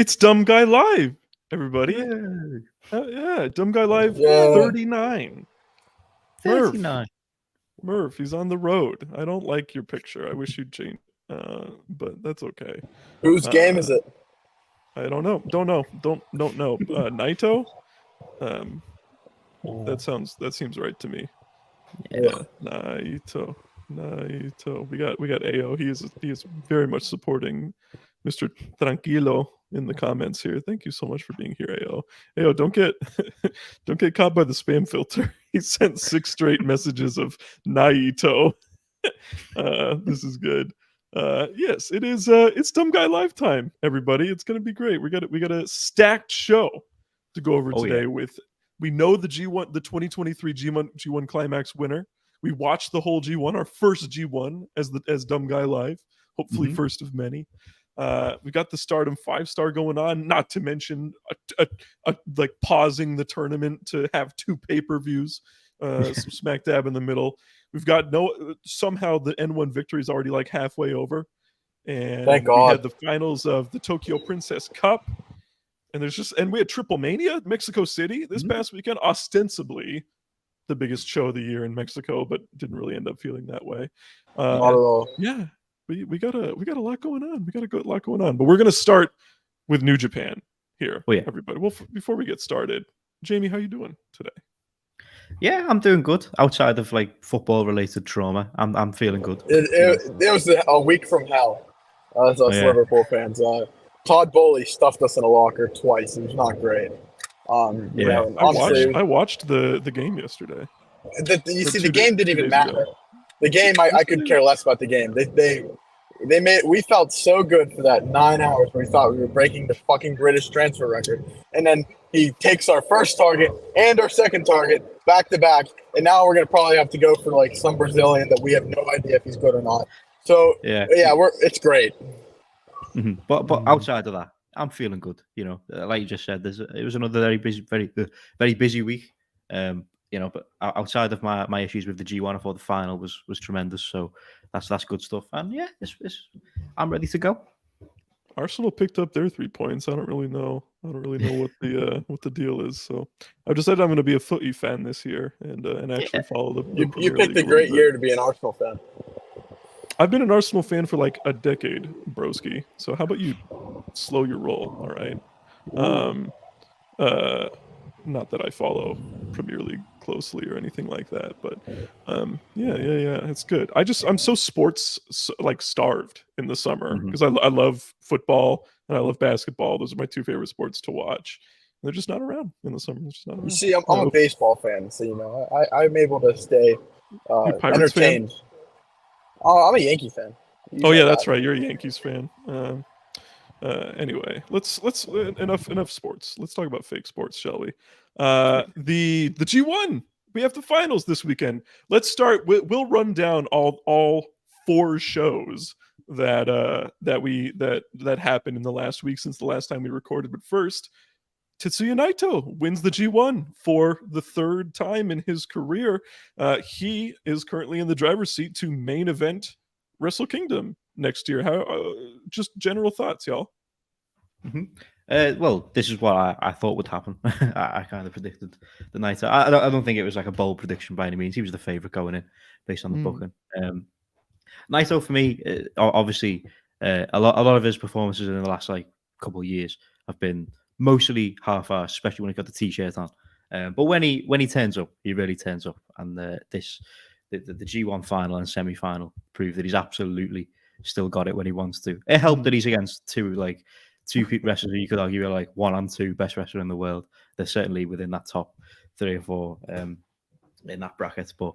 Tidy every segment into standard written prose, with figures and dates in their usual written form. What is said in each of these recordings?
It's Dumb Guy Live, everybody. Yay. Yeah, Dumb Guy Live 39. 39. Murph, he's on the road. I don't like your picture. I wish you'd change, but that's okay. Whose game is it? I don't know. Don't know. Don't know. Naito. That seems right to me. Yeah. Naito. We got AO. He is very much supporting Mr. Tranquilo in the comments here. Thank you so much for being here, AO. AO, don't get caught by the spam filter. He sent 6 straight messages of Naito. This is good. Yes, it is. It's Dumb Guy Lifetime, everybody. It's gonna be great. We got a stacked show to go over today. Yeah. With we know the G1, the 2023 G1 Climax winner. We watched the whole G1, our first G1 as Dumb Guy Live. Hopefully, first of many. We got the Stardom 5-star going on. Not to mention like pausing the tournament to have 2 pay-per-views, smack dab in the middle. We've got somehow the N1 victory is already like halfway over, and Thank God. we had the finals of the Tokyo Princess Cup, and we had Triple Mania, Mexico City this past weekend, ostensibly the biggest show of the year in Mexico, but didn't really end up feeling that way. Not at all. Yeah, we got a lot going on. We got a lot going on, but we're gonna start with New Japan here. Everybody. Well, before we get started, Jamie, how you doing today? Yeah, I'm doing good. Outside of like football-related trauma, I'm feeling good. It was a week from hell. As us Liverpool fans, Todd Bowley stuffed us in a locker twice. It was not great. I watched the game yesterday. The game didn't even matter. The game, I could care less about the game. We felt so good for that 9 hours where we thought we were breaking the fucking British transfer record, and then he takes our first target and our second target back to back, and now we're gonna probably have to go for like some Brazilian that we have no idea if he's good or not. So it's great. Mm-hmm. But outside of that, I'm feeling good. You know, like you just said, it was another very busy week. You know, but outside of my issues with the G1, I thought the final was tremendous. So that's good stuff. And yeah, I'm ready to go. Arsenal picked up their 3 points. I don't really know what the deal is. So I've decided I'm going to be a footy fan this year and actually follow the. You picked a great year to be an Arsenal fan. I've been an Arsenal fan for like a decade, broski. So how about you slow your roll? All right. Not that I follow Premier League closely or anything like that, but yeah, it's good. I'm so sports like starved in the summer because I love football and I love basketball. Those are my 2 favorite sports to watch. They're just not around in the summer. They're just not around. You see, I'm a baseball fan, so you know I'm able to stay entertained. Fan? I'm a Yankee fan. That's right. You're a Yankees fan. Anyway, let's enough sports. Let's talk about fake sports, shall we? The G1. We have the finals this weekend. Let's start. We'll run down all 4 shows that happened in the last week since the last time we recorded. But first, Tetsuya Naito wins the G1 for the 3rd time in his career. He is currently in the driver's seat to main event Wrestle Kingdom next year. How just general thoughts, y'all? Well, this is what I thought would happen. I kind of predicted the Naito. I don't think it was like a bold prediction by any means. He was the favorite going in based on the booking. Naito for me, obviously, a lot of his performances in the last like couple of years have been mostly half-assed, especially when he got the T-shirt on. But when he turns up, he really turns up. And the G1 final and semi-final prove that he's absolutely still got it when he wants to. It helped that he's against two wrestlers who you could argue are like 1 and 2 best wrestlers in the world. They're certainly within that top 3 or 4 in that bracket. But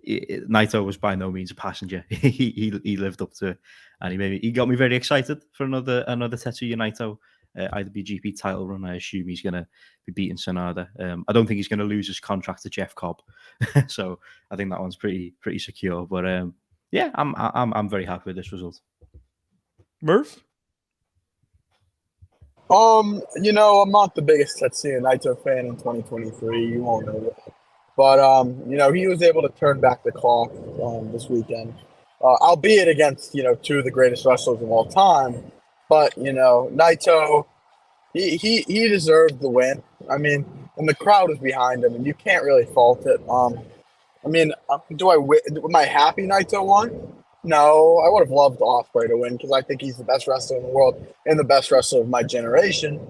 Naito was by no means a passenger. he lived up to it, and he got me very excited for another Tetsuya Naito IWGP title run. I assume he's going to be beating Sonada. I don't think he's going to lose his contract to Jeff Cobb, so I think that one's pretty secure. But yeah, I'm very happy with this result. Murph? You know, I'm not the biggest Tetsuya Naito fan in 2023. You won't know that. But, you know, he was able to turn back the clock this weekend, albeit against, you know, 2 of the greatest wrestlers of all time. But, you know, Naito, He deserved the win. I mean, and the crowd was behind him, and you can't really fault it. I mean, am I happy Naito won? No, I would have loved Ospreay to win because I think he's the best wrestler in the world and the best wrestler of my generation.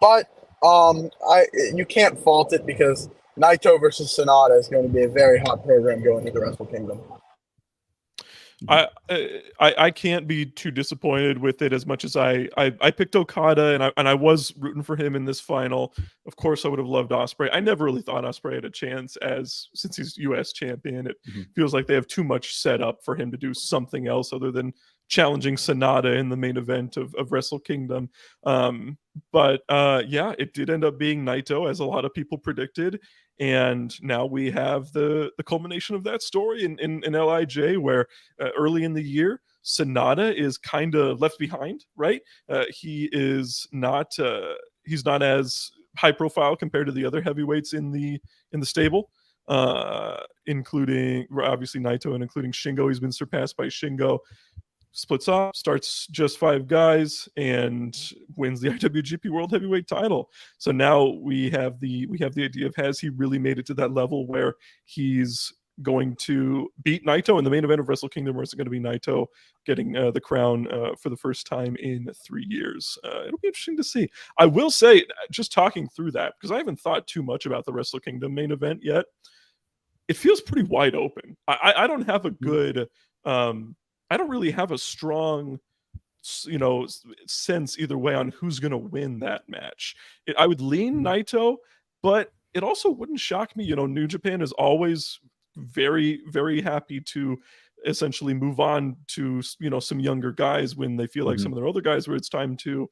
But you can't fault it because Naito versus Sonata is going to be a very hot program going into Wrestle Kingdom. I can't be too disappointed with it as much as I picked Okada and I was rooting for him in this final. Of course, I would have loved Ospreay. I never really thought Ospreay had a chance since he's U.S. champion. It feels like they have too much set up for him to do something else other than challenging Sonata in the main event of Wrestle Kingdom. But yeah, it did end up being Naito, as a lot of people predicted. And now we have the culmination of that story in LIJ, where early in the year, Sonata is kind of left behind, right? He is not he's not as high profile compared to the other heavyweights in the stable, including obviously Naito and including Shingo. He's been surpassed by Shingo. Splits off, starts just 5 guys, and wins the IWGP World Heavyweight title. So now we have the idea of, has he really made it to that level where he's going to beat Naito in the main event of Wrestle Kingdom, or is it going to be Naito getting the crown for the first time in 3 years? It'll be interesting to see. I will say, just talking through that, because I haven't thought too much about the Wrestle Kingdom main event yet, it feels pretty wide open. I don't have a good I don't really have a strong, sense either way on who's going to win that match. I would lean Naito, but it also wouldn't shock me. New Japan is always very, very happy to essentially move on to, some younger guys when they feel like some of their older guys, where it's time to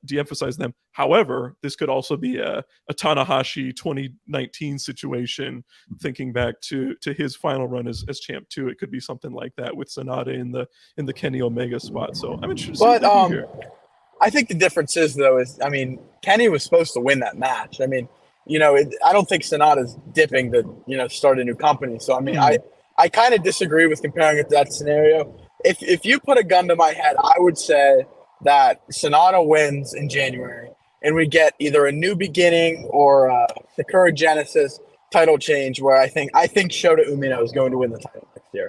de-emphasize them. However, this could also be a Tanahashi 2019 situation, thinking back to his final run as champ too. It could be something like that with Sonata in the Kenny Omega spot. So I'm interested to see what they do here. I think the difference is, though, Kenny was supposed to win that match. I mean, I don't think Sonata's dipping to, start a new company. So, I kind of disagree with comparing it to that scenario. If you put a gun to my head, I would say that Sonata wins in January, and we get either a new beginning or Sakura Genesis title change, where I think Shota Umino is going to win the title next year.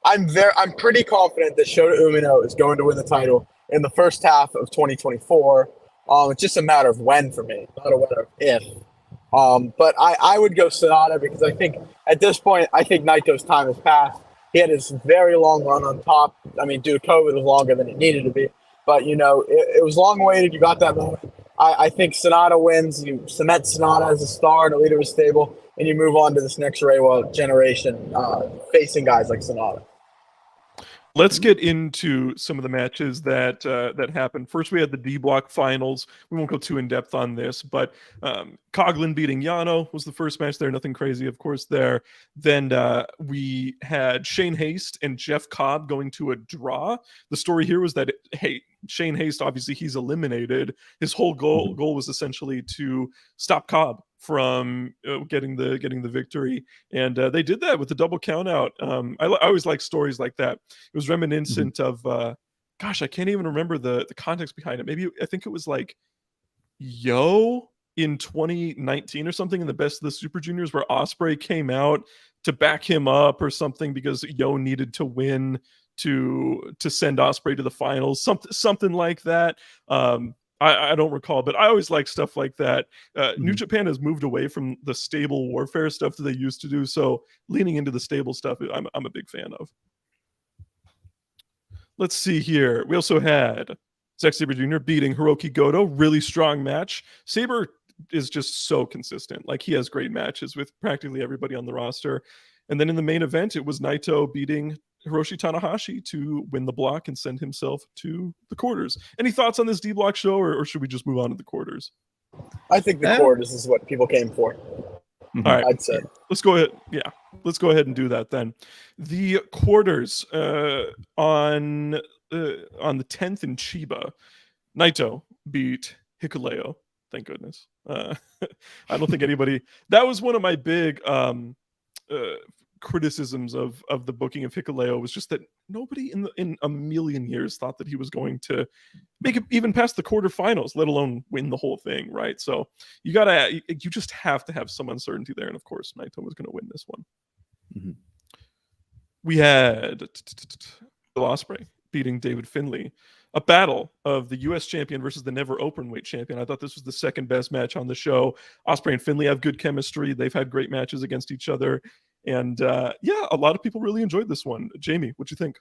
I'm pretty confident that Shota Umino is going to win the title in the first half of 2024. It's just a matter of when for me, not a matter of if. But I would go Sonata, because I think at this point, Naito's time has passed. He had his very long run on top. Dude, COVID was longer than it needed to be. But, it was long awaited. You got that moment. I think Sonata wins. You cement Sonata as a star and a leader of a stable, and you move on to this next Reiwa generation facing guys like Sonata. Let's get into some of the matches that happened. First, we had the D Block finals. We won't go too in depth on this, but Coughlin beating Yano was the first match there. Nothing crazy, of course, there. Then we had Shane Haste and Jeff Cobb going to a draw. The story here was that Shane Haste, obviously, he's eliminated. His whole goal was essentially to stop Cobb from getting the victory, and they did that with the double count out. I always like stories like that. It was reminiscent of I can't even remember the context behind it. Maybe I think it was like Yo in 2019 or something in the Best of the Super Juniors, where Ospreay came out to back him up or something because Yo needed to win to send Ospreay to the finals, something like that. I don't recall, but I always like stuff like that. New Japan has moved away from the stable warfare stuff that they used to do, so leaning into the stable stuff, I'm a big fan of. Let's see here. We also had Zack Sabre Jr. beating Hiroki Goto. Really strong match. Sabre is just so consistent. Like, he has great matches with practically everybody on the roster. And then in the main event, it was Naito beating Hiroshi Tanahashi to win the block and send himself to the quarters. Any thoughts on this D Block show, or should we just move on to the quarters? I think the quarters is what people came for. All right, I'd say. Let's go ahead. Yeah, let's go ahead and do that then. The quarters on the 10th in Chiba, Naito beat Hikuleo. Thank goodness. I don't think anybody. That was one of my big criticisms of the booking of Hikuleo was just that nobody in a million years thought that he was going to make it even past the quarterfinals, let alone win the whole thing, right? So you just have to have some uncertainty there, and of course Naito was going to win this one. Mm-hmm. We had Will Ospreay beating David Finlay, a battle of the U.S. champion versus the never openweight champion. I thought this was the second best match on the show. Ospreay and Finlay have good chemistry. They've had great matches against each other. And a lot of people really enjoyed this one. Jamie, what'd you think?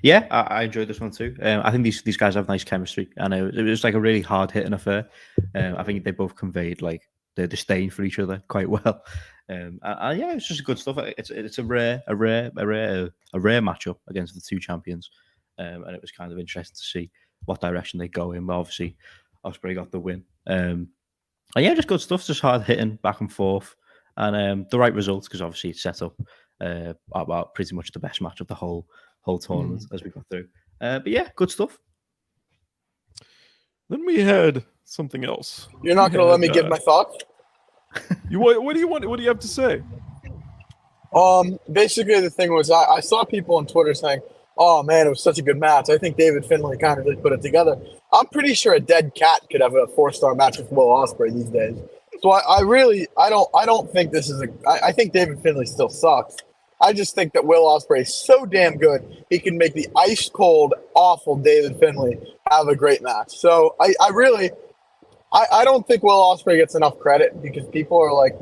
Yeah, I enjoyed this one too. I think these guys have nice chemistry, and it was like a really hard hitting affair. I think they both conveyed like their disdain for each other quite well. Yeah, it's just good stuff. It's a rare matchup against the two champions, and it was kind of interesting to see what direction they go in. But obviously, Ospreay got the win. And yeah, just good stuff. Just hard hitting back and forth, and the right results because obviously it's set up about pretty much the best match of the whole tournament as we got through. But yeah, good stuff. Then we had something else. You're not going to let me give my thoughts? What do you want? What do you have to say? Basically the thing was I saw people on Twitter saying, "Oh man, it was such a good match. I think David Finlay kind of really put it together." I'm pretty sure a dead cat could have a 4-star match with Will Ospreay these days. So I don't think this is I think David Finlay still sucks. I just think that Will Ospreay is so damn good he can make the ice cold, awful David Finlay have a great match. So I don't think Will Ospreay gets enough credit because people are like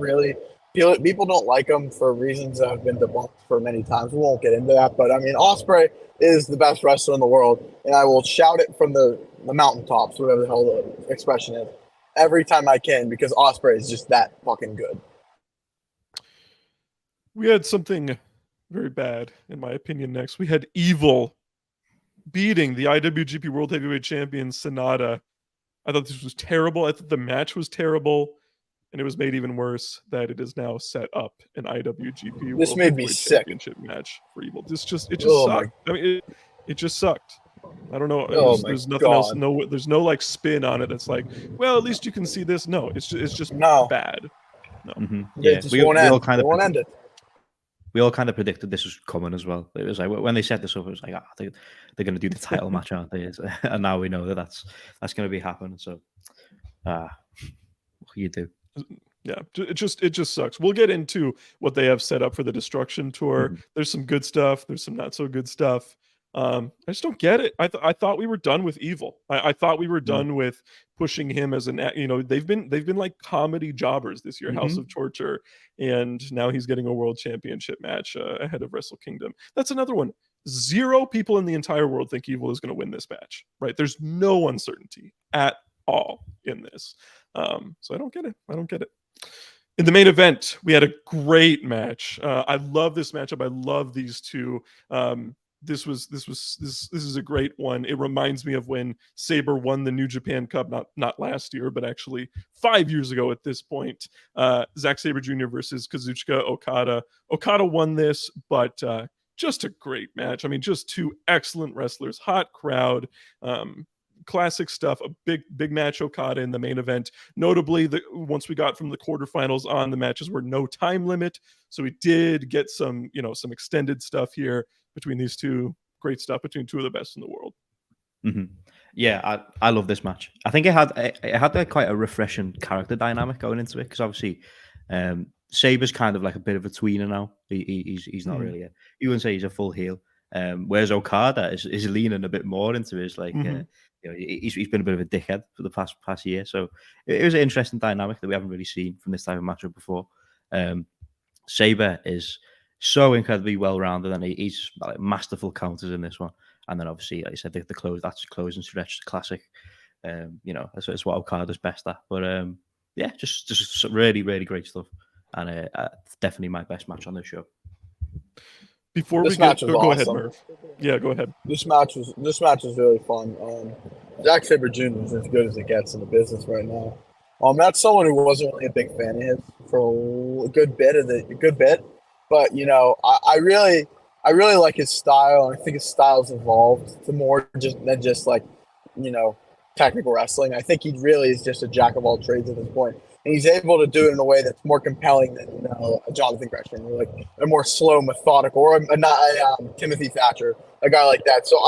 people don't like him for reasons that have been debunked for many times. We won't get into that, but I mean Ospreay is the best wrestler in the world, and I will shout it from the mountaintops, whatever the hell the expression is, every time I can because Ospreay is just that fucking good. We had something very bad, in my opinion, next. We had Evil beating the IWGP World Heavyweight Champion Sonata. I thought this was terrible. I thought the match was terrible, and it was made even worse that it is now set up an IWGP This World made me Heavyweight sick. Championship match for Evil. It just Oh sucked. I mean, it just sucked. I don't know. Oh There's my nothing else. God. No, there's no like spin on it. It's like, well, at least you can see this. No, it's just No. bad. No. Mm-hmm. Yeah, Yeah, we all kind of end it. we all kind of predicted this was coming as well. It was like when they set this up, it was like, they're going to do the title match, aren't they? And now we know that's going to be happening. So, what can you do? Yeah, it just sucks. We'll get into what they have set up for the Destruction Tour. Mm-hmm. There's some good stuff. There's some not so good stuff. I just don't get it. I thought we were done with Evil. I thought we were done with pushing him as they've been like comedy jobbers this year, House of Torture, and now he's getting a world championship match ahead of Wrestle Kingdom. That's another one. 0 people in the entire world think Evil is going to win this match, right? There's no uncertainty at all in this. So I don't get it. In the main event, we had a great match. I love this matchup. I love these two. This is a great one. It reminds me of when Sabre won the New Japan Cup, not last year, but actually 5 years ago at this point. Zack Sabre Jr. versus Kazuchika Okada. Okada won this, but just a great match. I mean, just two excellent wrestlers, hot crowd. Classic stuff. A big match. Okada in the main event. Notably, once we got from the quarterfinals on, the matches were no time limit, so we did get some extended stuff here between these two. Great stuff between two of the best in the world. Mm-hmm. Yeah, I love this match. I think it had quite a refreshing character dynamic going into it because obviously Sabre's kind of like a bit of a tweener now. He's not really you wouldn't say he's a full heel. Whereas Okada is leaning a bit more into his like he's been a bit of a dickhead for the past year. So it was an interesting dynamic that we haven't really seen from this type of matchup before. Sabre is so incredibly well-rounded, and he's like masterful counters in this one. And then obviously, like I said, the close and stretch classic. That's what Okada's best at. But yeah, just really, really great stuff, and definitely my best match on the show. Before this we get, go awesome. ahead, Murph. Yeah, go ahead. This match was really fun. Zack Sabre Jr. is as good as it gets in the business right now. That's someone who wasn't really a big fan of his for a good bit. But I really like his style, and I think his style's evolved to more than just like technical wrestling. I think he really is just a jack of all trades at this point. and he's able to do it in a way that's more compelling than a Jonathan Gresham, or like a more slow, methodical, or Timothy Thatcher, a guy like that. So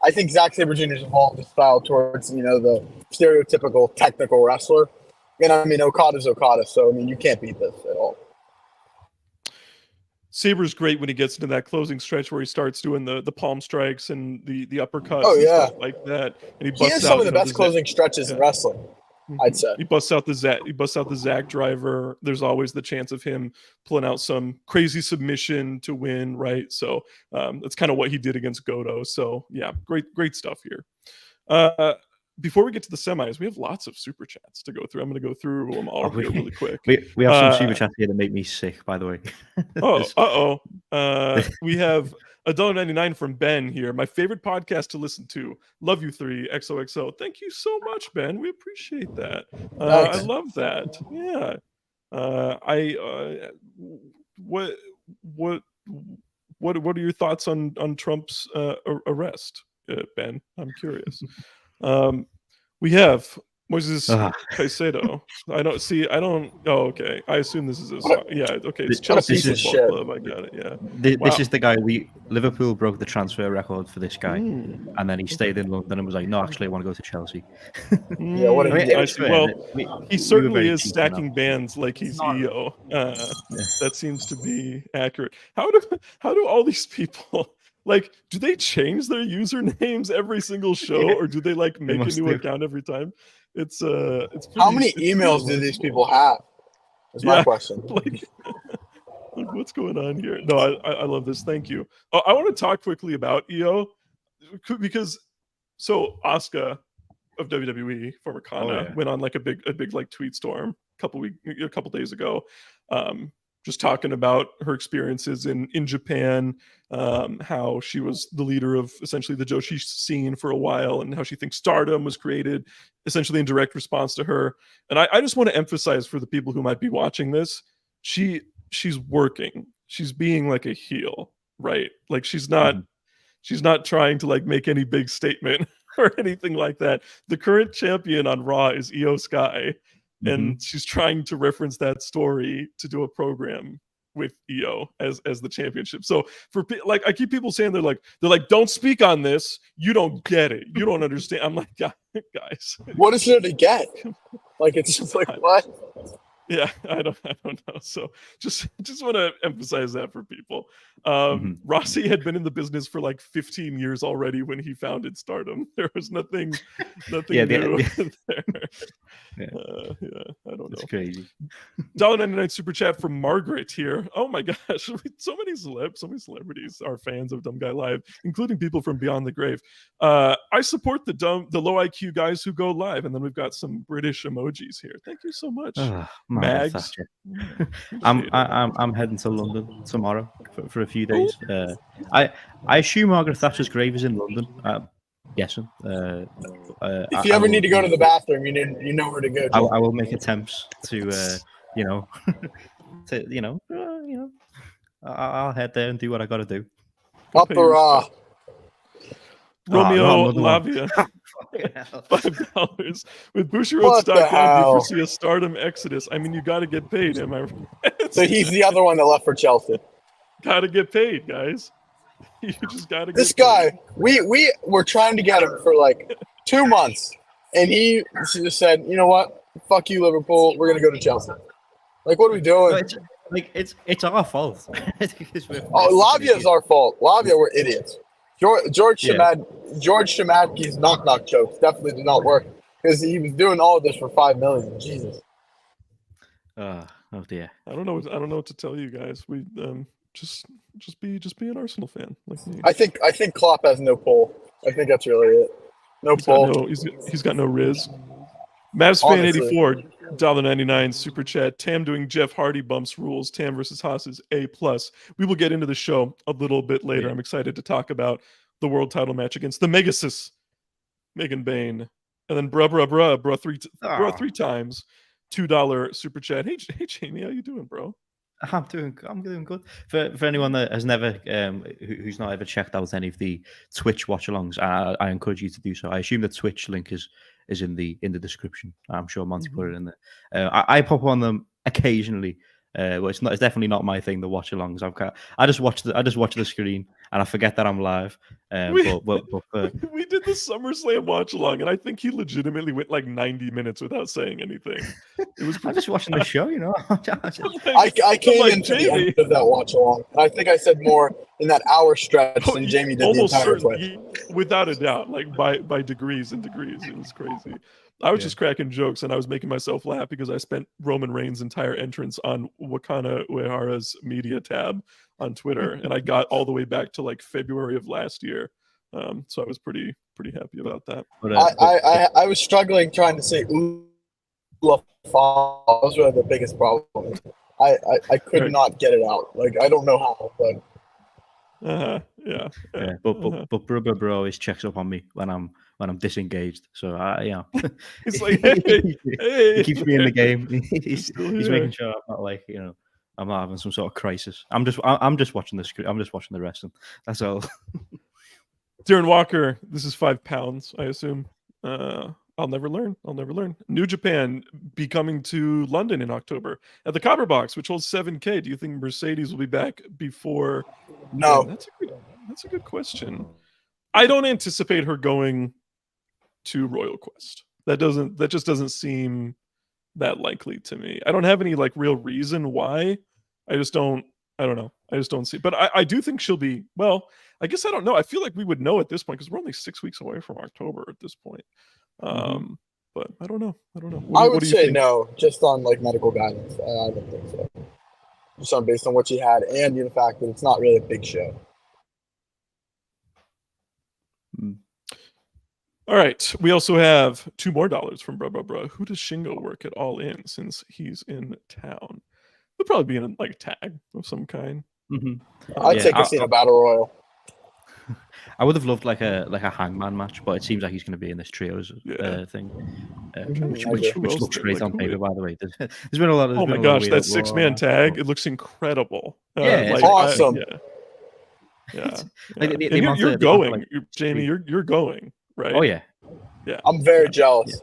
I think Zack Sabre Jr.'s evolved his style towards the stereotypical technical wrestler, and I mean Okada's Okada, so I mean you can't beat this at all. Saber's great when he gets into that closing stretch where he starts doing the palm strikes and the uppercuts and stuff like that. And he has some of the best closing stretches in wrestling, I'd say. He busts out the Zack driver. There's always the chance of him pulling out some crazy submission to win, right? So that's kind of what he did against Goto. So yeah, great stuff here. Before we get to the semis, we have lots of super chats to go through. I'm going to go through them all here really quick. We have some super chats here that make me sick, by the way. We have $1.99 from Ben here. My favorite podcast to listen to. Love you three. XOXO. Thank you so much, Ben. We appreciate that. I love that. Yeah. What are your thoughts on Trump's arrest, Ben? I'm curious. We have Moises Caicedo. I don't. Oh, okay. I assume this is his. Yeah. Okay. It's Chelsea Football Club. I got it. Yeah. This is the guy. Liverpool broke the transfer record for this guy, and then he stayed in London and was like, "No, actually, I want to go to Chelsea." Yeah. What he certainly is stacking bands like he's EO. That seems to be accurate. How do all these people? Like, do they change their usernames every single show, or do they like make a new account every time? It's how many emails do these people have? Is my question. Like, what's going on here? No, I love this. Thank you. I want to talk quickly about EO because Asuka of WWE, former Kana, went on like a big like tweet storm a couple days ago. Just talking about her experiences in Japan, how she was the leader of essentially the Joshi scene for a while, and how she thinks Stardom was created essentially in direct response to her. And I just want to emphasize for the people who might be watching this, she's working. She's being like a heel, right? Like she's not trying to like make any big statement or anything like that. The current champion on Raw is Io Sky. And she's trying to reference that story to do a program with EO as the championship. So for like, I keep people saying they're like, don't speak on this. You don't get it. You don't understand. I'm like, guys, what is there to get? Like, it's just like, what? Yeah, I don't know. So just want to emphasize that for people. Rossi had been in the business for like 15 years already when he founded Stardom. There was nothing new there. I don't know. It's crazy. $1.99 super chat from Margaret here. Oh my gosh, so many celebrities are fans of Dumb Guy Live, including people from Beyond the Grave. I support the low IQ guys who go live, and then we've got some British emojis here. Thank you so much. Mags. I'm heading to London tomorrow for a few days. I assume Margaret Thatcher's grave is in London. Yes. If you ever need to go to the bathroom, you know where to go. I will make attempts to I'll head there and do what I got to do. Up the raw. Romeo Lavia, $5 with Bushiroad.com. You foresee a Stardom exodus. I mean, you got to get paid. Am I right? So he's the other one that left for Chelsea. Got to get paid, guys. You just got to. This guy, we were trying to get him for like 2 months, and he just said, "You know what? Fuck you, Liverpool. We're gonna go to Chelsea." Like, what are we doing? It's our fault. Lavia's our fault. Lavia, we're idiots. George Shamadke's knock jokes definitely did not work because he was doing all of this for $5 million. Jesus. Oh dear. I don't know what to tell you guys. We just be an Arsenal fan like me. I think Klopp has no pull. I think that's really it. He's got no Riz. Mavs fan 84 $1.99 super chat. Tam doing Jeff Hardy bumps rules. Tam versus Haas is A+. We will get into the show a little bit later. I'm excited to talk about the world title match against the Megasis, Megan Bain, and then bruh three times $2 super chat. Hey Jamie, how you doing, bro? I'm doing good. For anyone that has never, who's not ever checked out any of the Twitch watch-alongs, I encourage you to do so. I assume the Twitch link is is in the description. I'm sure Monty put it in there. I pop on them occasionally. Well, it's definitely not my thing. The watch alongs. I just watch the screen and I forget that I'm live. We But we did the SummerSlam watch along, and I think he legitimately went like 90 minutes without saying anything. It was I'm just watching the show, you know. I came like, into the Jamie. end of that watch along, and I think I said more in that hour stretch than Jamie did the almost entire certainly, play. without a doubt, like by degrees and degrees. It was crazy. I was just cracking jokes, and I was making myself laugh because I spent Roman Reigns' entire entrance on Wakana Uehara's media tab on Twitter, and I got all the way back to like February of last year. So I was pretty happy about that. But, I was struggling trying to say Ula Fa. Those were the biggest problems. I could not get it out. Like, I don't know how, but But bro always checks up on me when I'm disengaged. So He's like, hey, he keeps me in the game. He's here. making sure I'm not like, I'm not having some sort of crisis. I'm just watching the screen. I'm just watching the wrestling. That's all. Darren Walker, this is £5, I assume. I'll never learn. New Japan be coming to London in October at the Copper Box, which holds 7K. Do you think Mercedes will be back before? no. Man, that's a good question. I don't anticipate her going to Royal Quest. That just doesn't seem that likely to me. I don't have any like real reason why. I don't know. I just don't see. But I do think she'll be, well, I guess I don't know. I feel like we would know at this point because we're only 6 weeks away from October at this point. But I don't know. I would say no, just on like medical guidance. I don't think so. Just on based on what she had and the fact that it's not really a big show. All right. We also have $2 more from Bro. Who does Shingo work at All In since he's in town? He'll probably be in like a tag of some kind. I'd take a battle royal. I would have loved like a hangman match, but it seems like he's going to be in this trios thing, which looks great on paper. By the way, there's been a lot of. Oh my gosh, that 6-man tag! It looks incredible. It's awesome. You're going, Jamie. You're going, right? Oh yeah. I'm very jealous.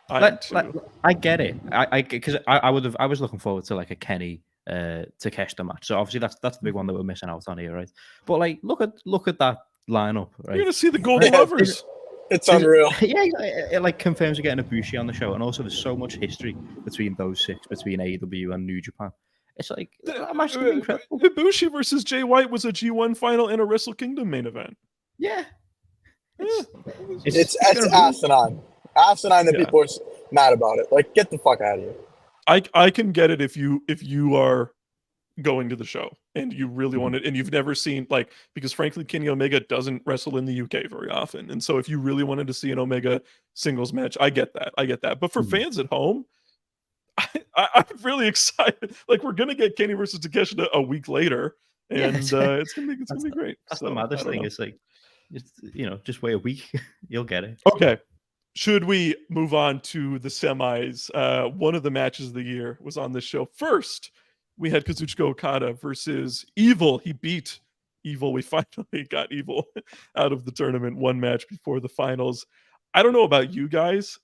I get it. Because I was looking forward to like a Kenny Takeshita match. So obviously that's the big one that we're missing out on here, right? But like look at that lineup, right? You're gonna see the Golden Lovers. It's unreal. It like confirms we're getting Ibushi on the show, and also there's so much history between those six, between AEW and New Japan. It's like that match is incredible. Ibushi versus Jay White was a G1 final and a Wrestle Kingdom main event. Yeah. It's asinine. Asinine that people are mad about it. Like, get the fuck out of here. I can get it if you are going to the show and you really want it and you've never seen, like, because frankly Kenny Omega doesn't wrestle in the UK very often, and so if you really wanted to see an Omega singles match, I get that. But for fans at home, I'm really excited. Like, we're gonna get Kenny versus Takeshita a week later, and it's gonna be great. That's the maddest thing. It's like, just wait a week, you'll get it. Okay. Should we move on to the semis? One of the matches of the year was on this show. First, we had Kazuchika Okada versus Evil. He beat Evil. We finally got Evil out of the tournament one match before the finals. I don't know about you guys.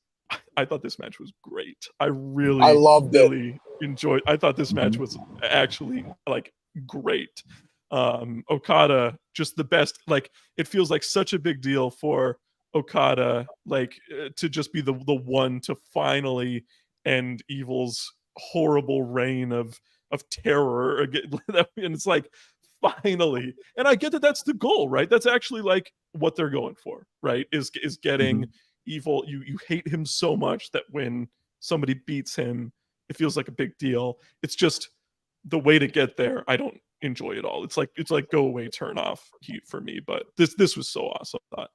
I thought this match was great. I loved it. Enjoyed. I thought this match was actually like great. Okada, just the best. Like, it feels like such a big deal for Okada, like, to just be the one to finally end Evil's horrible reign of terror again. And it's like, finally. And I get that that's the goal, right? That's actually like what they're going for, right? Is getting Evil. You hate him so much that when somebody beats him, it feels like a big deal. It's just the way to get there. I don't enjoy it all. It's like go away, turn off heat for me. But this was so awesome. I thought.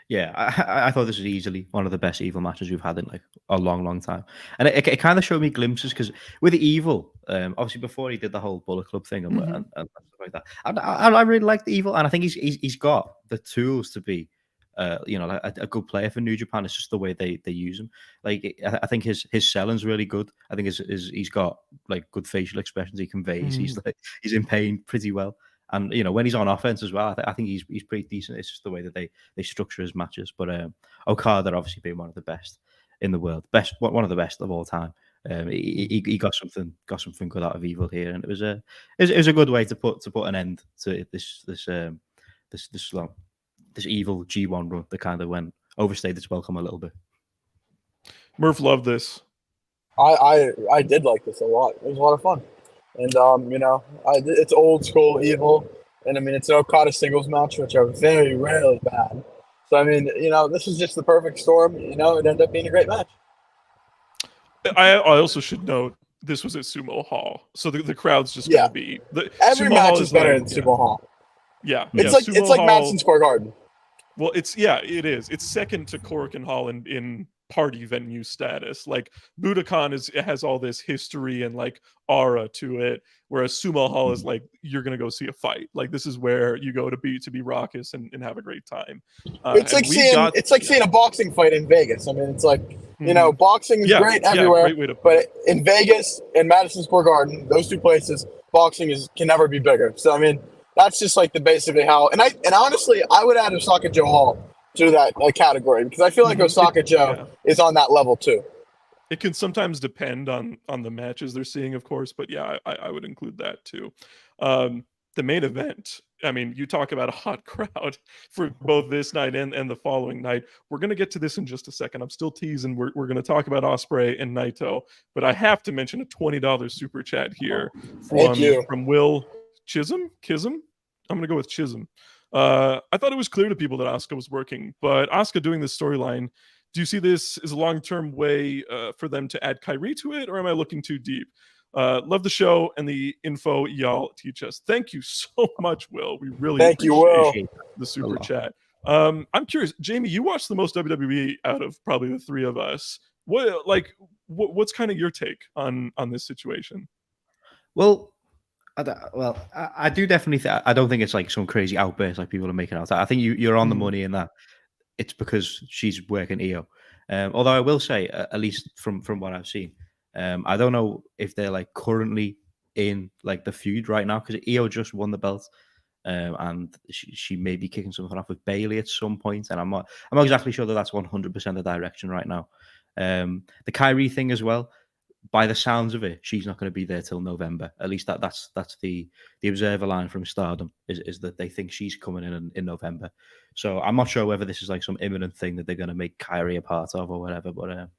Yeah, I thought this was easily one of the best Evil matches we've had in like a long time, and it kind of showed me glimpses, because with Evil, obviously before he did the whole Bullet Club thing and stuff like that, I really liked Evil, and I think he's got the tools to be, like a good player for New Japan. It's just the way they use him. Like, I think his selling's really good. I think he's got like good facial expressions he conveys. He's in pain pretty well. And when he's on offense as well, I think he's pretty decent. It's just the way that they structure his matches. But Okada obviously being one of the best in the world, one of the best of all time. He got something good out of Evil here, and it was a good way to put an end to this Evil G1 run that kind of overstayed its welcome a little bit. Murph loved this. I did like this a lot. It was a lot of fun, and it's old school Evil, and I mean it's an Okada singles match, which are very rarely bad. So I mean, this was just the perfect storm. It ended up being a great match. I also should note this was at Sumo Hall, so the crowd's just going to be every Sumo match Hall is better than Sumo Hall. Yeah, it's like Madison Square Garden. Well, it is. It's second to Korakuen Hall in party venue status. Like Budokan has all this history and like aura to it, whereas Sumo Hall is like you're gonna go see a fight. Like this is where you go to be raucous and have a great time. It's like seeing a boxing fight in Vegas. I mean, it's like boxing is great everywhere, but in Vegas and Madison Square Garden, those two places, boxing can never be bigger. So I mean, that's just like basically how. And honestly, I would add Osaka Joe Hall to that category because I feel like Osaka Joe is on that level too. It can sometimes depend on the matches they're seeing, of course, but yeah, I would include that too. The main event, I mean, you talk about a hot crowd for both this night and the following night. We're going to get to this in just a second. I'm still teasing. We're going to talk about Ospreay and Naito, but I have to mention a $20 super chat here from Will Chisholm. I'm going to go with Chisholm. I thought it was clear to people that Asuka was working, but Asuka doing this storyline, do you see this as a long-term way for them to add Kyrie to it, or am I looking too deep? Love the show and the info y'all teach us. Thank you so much, Will. We really appreciate the super chat. I'm curious, Jamie, you watch the most WWE out of probably the three of us. What's kind of your take on this situation? Well, I do definitely. I don't think it's like some crazy outburst like people are making out. I think you're on the money in that it's because she's working EO. Although I will say, at least from what I've seen, I don't know if they're like currently in like the feud right now because EO just won the belt, and she may be kicking something off with Bailey at some point, and I'm not exactly sure that's 100% the direction right now. The Kyrie thing as well. By the sounds of it, she's not going to be there till November. At least that's the observer line from Stardom is that they think she's coming in November. So I'm not sure whether this is like some imminent thing that they're going to make Kyrie a part of or whatever. But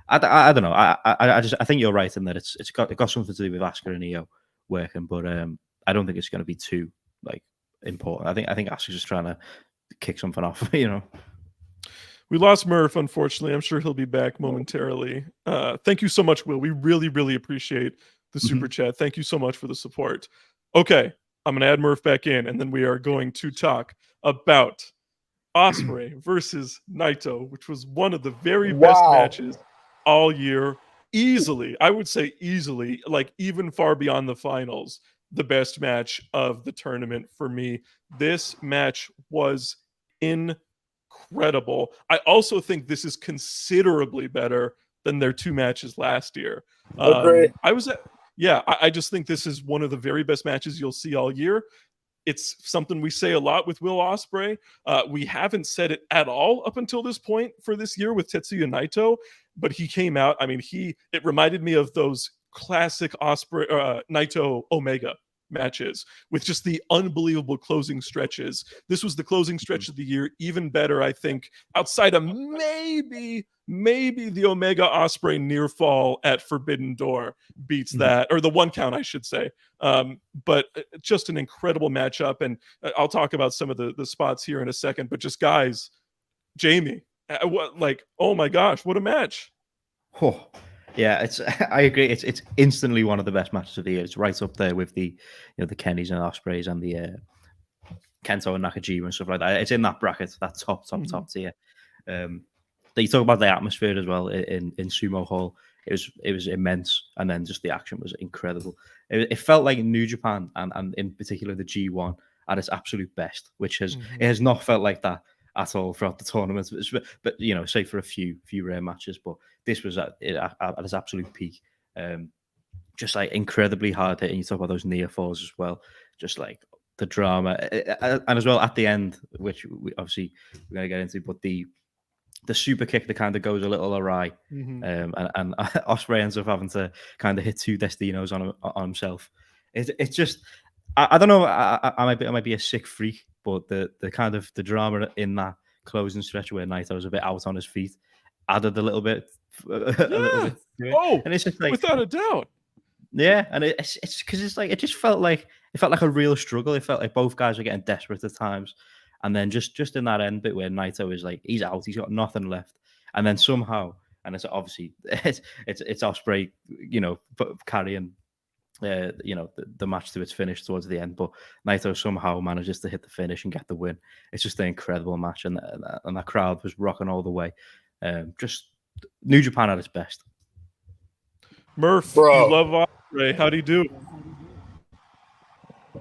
I don't know. I think you're right in that it got something to do with Asuka and Io working, but I don't think it's going to be too like important. I think Asuka's just trying to kick something off, We lost Murph, unfortunately. I'm sure he'll be back momentarily. Thank you so much, Will. We really, really appreciate the super chat. Thank you so much for the support. Okay, I'm going to add Murph back in, and then we are going to talk about Ospreay versus Naito, which was one of the very best matches all year. Easily, I would say easily, like even far beyond the finals, the best match of the tournament for me. This match was incredible. I also think this is considerably better than their two matches last year. I just think this is one of the very best matches you'll see all year. It's something we say a lot with Will Ospreay. We haven't said it at all up until this point for this year with Tetsuya Naito, but he came out. I mean, it reminded me of those classic Ospreay Naito Omega matches with just the unbelievable closing stretches. This was the closing stretch of the year, even better, I think, outside of maybe the Omega Ospreay near fall at Forbidden Door beats that, or the one count, I should say. But just an incredible matchup, and I'll talk about some of the spots here in a second. But just guys, Jamie, oh my gosh, what a match! Oh. Yeah, I agree. It's instantly one of the best matches of the year. It's right up there with the the Kennys and Ospreys and the Kento and Nakajima and stuff like that. It's in that bracket, that top tier. You talk about the atmosphere as well in Sumo Hall. It was immense, and then just the action was incredible. It felt like New Japan and in particular the G1 at its absolute best, which it has not felt like that at all throughout the tournament. But say for a few rare matches, but this was at its absolute peak. Just like incredibly hard hitting. You talk about those near falls as well. Just like drama, and as well at the end, which obviously we're going to get into, but the super kick that kind of goes a little awry, and Ospreay ends up having to kind of hit 2 Destinos on himself. It's just I don't know. I might be a sick freak, but the kind of the drama in that closing stretch where Naito was a bit out on his feet added a little bit. A little bit to it. Oh, and it's just like, without a doubt. Yeah, and it's because it's like it felt like a real struggle. It felt like both guys were getting desperate at times, and then just in that end bit where Naito is like he's out, he's got nothing left, and then somehow, and it's obviously it's Ospreay, carrying the match to its finish towards the end, but Naito somehow manages to hit the finish and get the win. It's just an incredible match, and that crowd was rocking all the way. Just New Japan at its best. Murph, Bro. you love Ospreay. How do you do?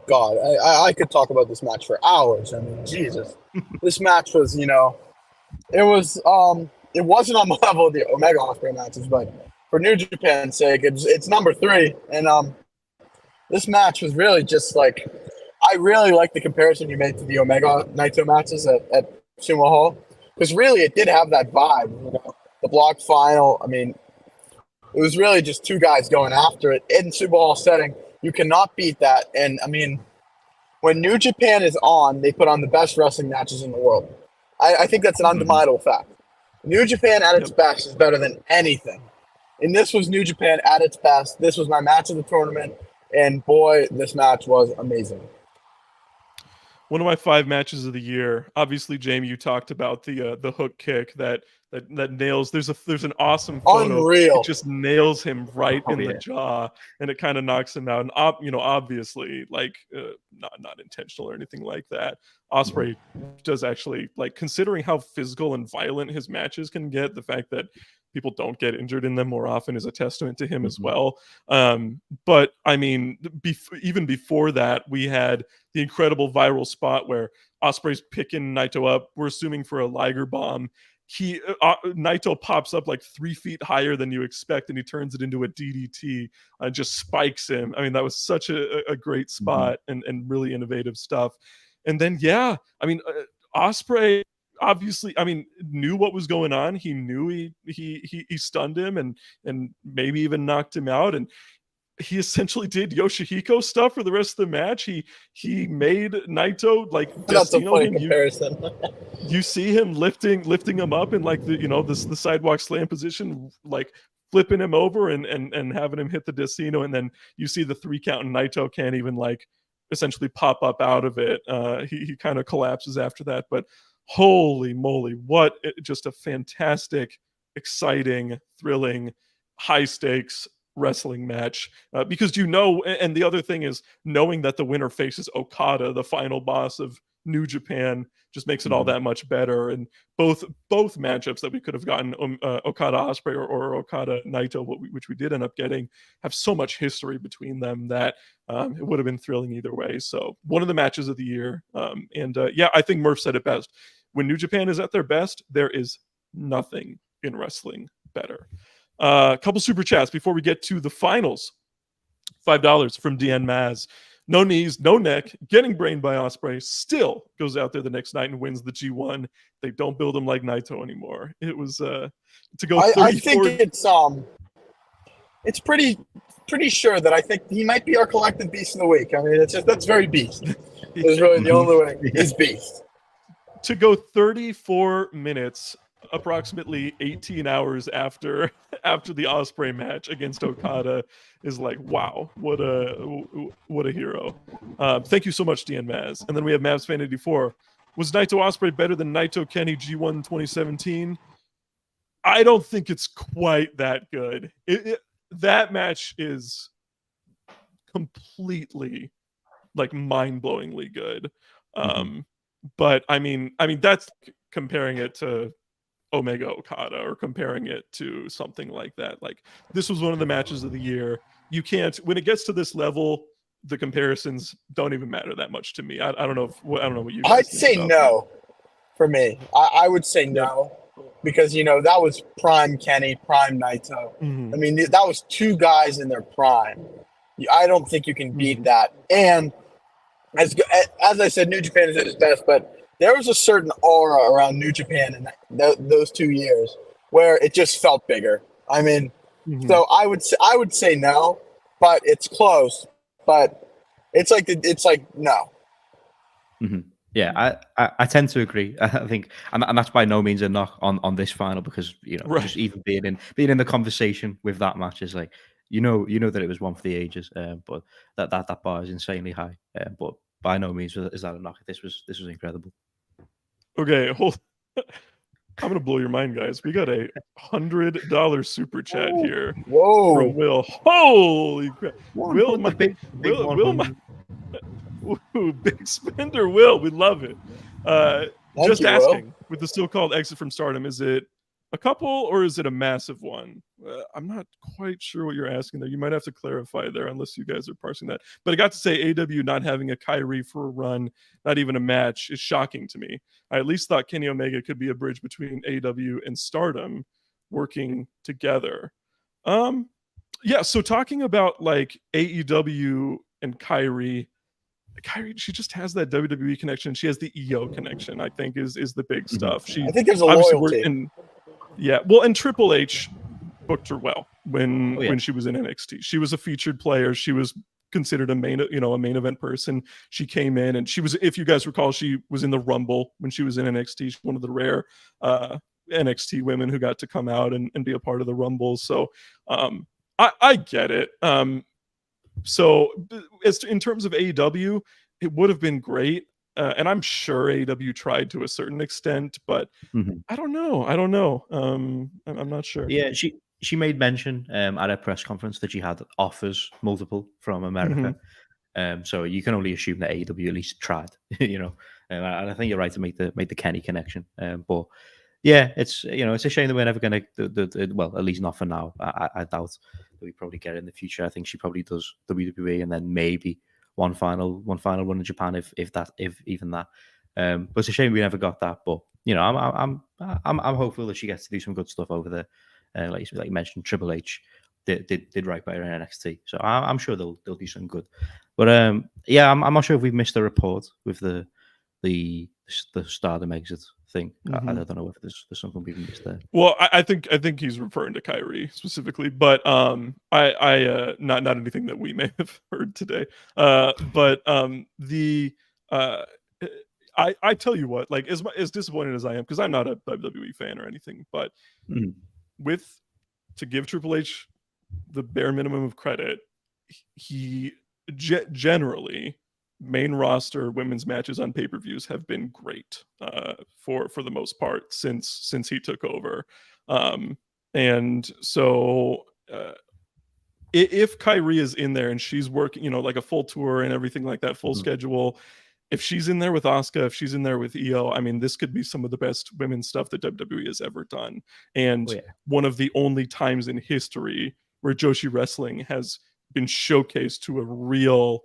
God, I could talk about this match for hours. I mean, Jesus. This match was, it wasn't on the level of the Omega Ospreay matches, but for New Japan's sake, it's number 3. And this match was really just like, I really like the comparison you made to the Omega Naito matches at Sumo Hall, because really it did have that vibe. The block final, I mean, it was really just 2 guys going after it in Sumo Hall setting. You cannot beat that. And I mean, when New Japan is on, they put on the best wrestling matches in the world. I think that's an undeniable fact. New Japan at its best is better than anything. And this was New Japan at its best. This was my match of the tournament. And boy, this match was amazing. One of my 5 matches of the year. Obviously, Jamie, you talked about the hook kick that nails. There's an awesome photo. Unreal. It just nails him right in the jaw, and it kind of knocks him out. And obviously, like not intentional or anything like that. Ospreay does actually, like, considering how physical and violent his matches can get, the fact that people don't get injured in them more often is a testament to him as well. But I mean, even before that, we had the incredible viral spot where Ospreay's picking Naito up. We're assuming for a Liger bomb. Naito pops up like 3 feet higher than you expect, and he turns it into a DDT and just spikes him. I mean, that was such a great spot and really innovative stuff. And then, Ospreay obviously, I mean, knew what was going on. He knew he stunned him and maybe even knocked him out. And he essentially did Yoshihiko stuff for the rest of the match. He made Naito like That's a funny comparison. You see him lifting him up in like the sidewalk slam position, like flipping him over and having him hit the Destino, and then you see the 3 count, and Naito can't even like essentially pop up out of it. He kind of collapses after that, but holy moly, just a fantastic, exciting, thrilling, high stakes wrestling match, because and the other thing is knowing that the winner faces Okada, the final boss of New Japan, just makes it all that much better. And both matchups that we could have gotten, Okada Ospreay or Okada Naito, which we did end up getting, have so much history between them that it would have been thrilling either way. So one of the matches of the year. I think Murph said it best. When New Japan is at their best, there is nothing in wrestling better. A couple super chats before we get to the finals. $5 from DN Maz. No knees, no neck, getting brained by Ospreay, still goes out there the next night and wins the G1. They don't build him like Naito anymore. It was to go 34. I think it's pretty sure that I think he might be our collective beast of the week. I mean, that's very beast. It's really the only way is beast. To go 34 minutes, approximately 18 hours after the Ospreay match against Okada, is like, wow, what a hero. Thank you so much, DN Maz. And then we have Mavs Fan 84. Was Naito Ospreay better than Naito Kenny G1 2017? I don't think it's quite that good. That match is completely, like, mind-blowingly good. But I mean that's comparing it to Omega Okada or comparing it to something like that. Like, this was one of the matches of the year. You can't, when it gets to this level, the comparisons don't even matter that much to me. I don't know what you guys I'd think say about no. For me, I would say no, because that was prime Kenny, prime Naito. I mean, that was 2 guys in their prime. I don't think you can beat that. And as I said, New Japan is at its best, but there was a certain aura around New Japan in those 2 years where it just felt bigger. I mean, so I would say no, but it's close. But it's like no. Mm-hmm. Yeah, I tend to agree. I think, and that's by no means a knock on this final, because Right. just even being in the conversation with that match is like, that it was one for the ages. But that bar is insanely high. But by no means is that a knock. This was incredible. Okay, hold. I'm gonna blow your mind, guys. We got a $100 super chat here Whoa! from Will. Holy crap! Will, my big Will, my ooh, big spender. Will, we love it. Just asking, with the so-called exit from Stardom, is it a couple or is it a massive one? I'm not quite sure what you're asking there. You might have to clarify there, unless you guys are parsing that. But I got to say, AW not having a Kyrie for a run, not even a match, is shocking to me. I at least thought Kenny Omega could be a bridge between AW and Stardom working together. Yeah, so talking about like AEW and Kyrie, she just has that WWE connection. She has the EO connection, I think, is the big stuff. She I think there's a obviously loyalty. Yeah, well, and Triple H booked her well when she was in NXT. She was a featured player. She was considered a main event person. She came in and she was, if you guys recall, she was in the Rumble when she was in NXT. She's one of the rare NXT women who got to come out and be a part of the Rumble. So I get it. So as in terms of AEW, it would have been great. And I'm sure AEW tried to a certain extent, but I don't know. I'm not sure. Yeah, she made mention at a press conference that she had offers, multiple, from America. So you can only assume that AEW at least tried, and I think you're right to make the Kenny connection. But yeah, it's it's a shame that we're never going to, well, at least not for now. I doubt that we probably get it in the future. I think she probably does WWE and then maybe one final run in Japan, if even that. But it's a shame we never got that. But I'm hopeful that she gets to do some good stuff over there. Like you mentioned, Triple H did right by her in NXT, so I'm sure they'll do some good. But yeah, I'm not sure if we've missed a report with the Stardom exit thing. I don't know if there's something we've missed there. Well, I think he's referring to Kyrie specifically, but I not anything that we may have heard today. But I tell you what, like as disappointed as I am, because I'm not a WWE fan or anything, but to give Triple H the bare minimum of credit, he generally main roster women's matches on pay-per-views have been great for the most part since he took over. And so if Kyrie is in there and she's working, like a full tour and everything like that, full schedule, if she's in there with Asuka, if she's in there with Io, I mean, this could be some of the best women's stuff that WWE has ever done. And one of the only times in history where Joshi Wrestling has been showcased to a real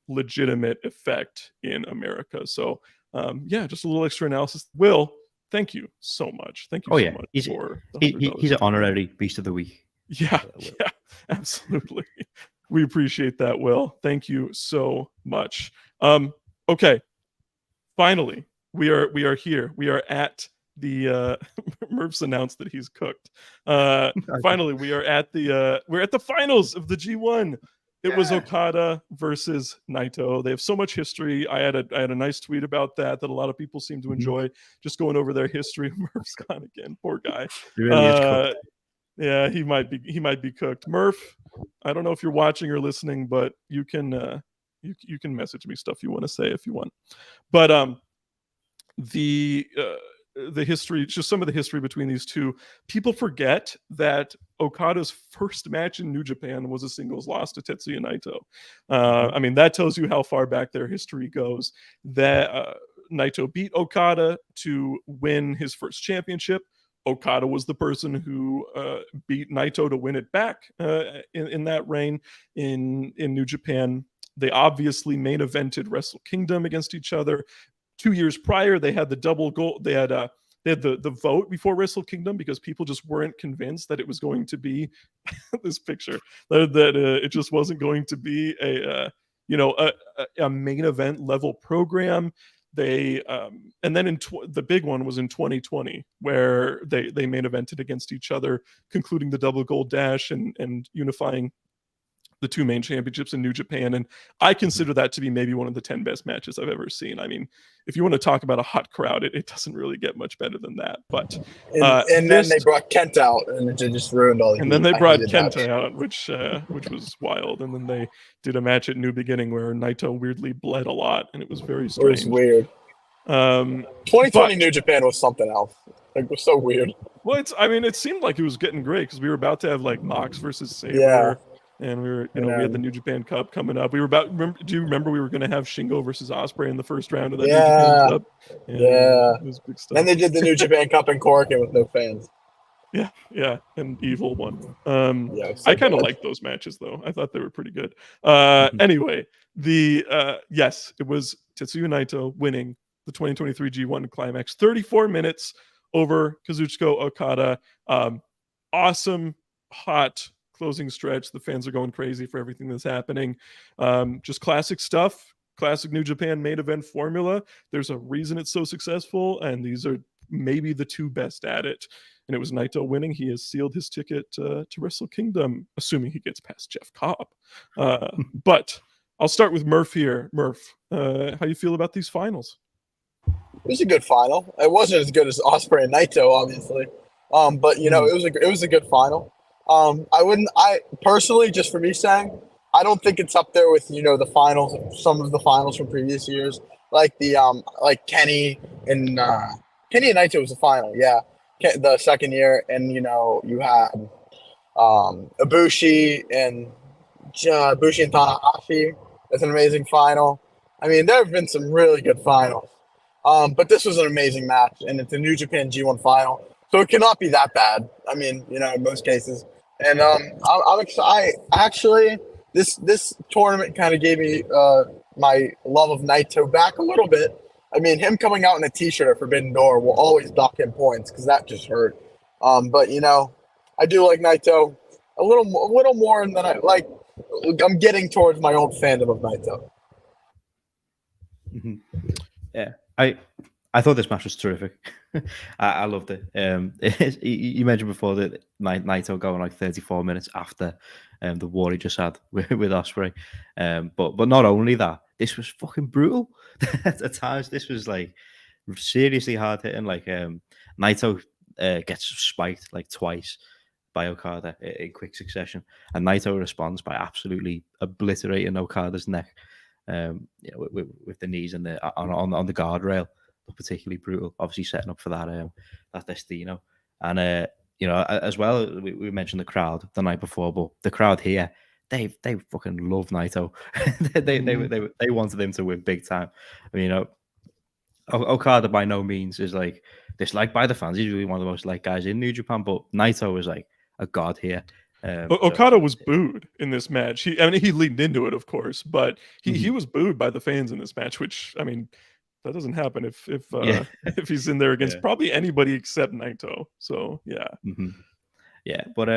legitimate effect in America. So yeah, just a little extra analysis. Will, thank you so much. Thank you so much for he's an honorary Beast of the Week. Yeah, absolutely. We appreciate that, Will. Thank you so much. Okay. Finally, we are here. We are at the Murph's announced that he's cooked. Finally, we're at the finals of the G1. It was Okada versus Naito. They have so much history. I had a nice tweet about that a lot of people seem to enjoy, just going over their history. Murph's gone again. Poor guy. He really is cooked. Yeah, he might be cooked. Murph, I don't know if you're watching or listening, but you can you can message me stuff you want to say if you want. But the history, just some of the history between these two. People forget that Okada's first match in New Japan was a singles loss to Tetsuya Naito. I mean, that tells you how far back their history goes. That Naito beat Okada to win his first championship. Okada was the person who beat Naito to win it back in that reign in New Japan. They obviously main evented Wrestle Kingdom against each other. 2 years prior, they had the double goal. They had the vote before Wrestle Kingdom because people just weren't convinced that it was going to be this picture, that it just wasn't going to be a a main event level program. They and then the big one was in 2020 where they main evented against each other, concluding the double gold dash and unifying the two main championships in New Japan. And I consider that to be maybe one of the 10 best matches I've ever seen. I mean, if you want to talk about a hot crowd, it doesn't really get much better than that. But and then they brought Kenta out, and it just ruined all the And then they brought Kenta out, which was wild. And then they did a match at New Beginning where Naito weirdly bled a lot, and it was very strange. It was weird. 2020 New Japan was something else. Like, it was so weird. Well, it seemed like it was getting great because we were about to have like Mox versus Saber. Yeah. And we were, we had the New Japan Cup coming up. We were do you remember we were going to have Shingo versus Ospreay in the first round of that New Japan Cup? Yeah. It was big stuff. Then they did the New Japan Cup in Corkin with no fans. Yeah, and Evil won. So I kind of liked those matches though. I thought they were pretty good. Anyway, yes, it was Tetsuya Naito winning the 2023 G1 Climax, 34 minutes over Kazuchika Okada. Awesome, hot closing stretch. The fans are going crazy for everything that's happening. Just classic stuff, classic New Japan main event formula. There's a reason it's so successful, and these are maybe the two best at it. And it was Naito winning. He has sealed his ticket to Wrestle Kingdom, assuming he gets past Jeff Cobb. But I'll start with Murph here. Murph, how you feel about these finals? It was a good final. It wasn't as good as Ospreay and Naito, obviously. But it was a good final. I personally, just for me saying, I don't think it's up there with, the finals, some of the finals from previous years, like the, like Kenny and Naito was the final. Yeah. The second year. And, you had, Ibushi and Tanahashi. That's an amazing final. I mean, there have been some really good finals. But this was an amazing match, and it's a New Japan G1 final. So it cannot be that bad. I mean, in most cases. And I'm excited. Actually, this tournament kind of gave me my love of Naito back a little bit. I mean, him coming out in a T-shirt at Forbidden Door will always dock him points because that just hurt. But I do like Naito a little more than I like. I'm getting towards my old fandom of Naito. Mm-hmm. Yeah, I thought this match was terrific. I loved it. You mentioned before that Naito going like 34 minutes after the war he just had with Ospreay. But not only that, this was fucking brutal. At times, this was like seriously hard hitting. Like Naito gets spiked like twice by Okada in quick succession, and Naito responds by absolutely obliterating Okada's neck. With the knees and on the guardrail. Particularly brutal, obviously setting up for that Destino. And as well, we mentioned the crowd the night before, but the crowd here, they fucking love Naito. they wanted him to win big time. I mean, Okada by no means is like disliked by the fans. He's really one of the most liked guys in New Japan, but Naito is like a god here. Okada was booed in this match. He leaned into it, of course, but he was booed by the fans in this match, which, I mean, that doesn't happen if he's in there against probably anybody except Naito. So yeah. Mm-hmm. Yeah, but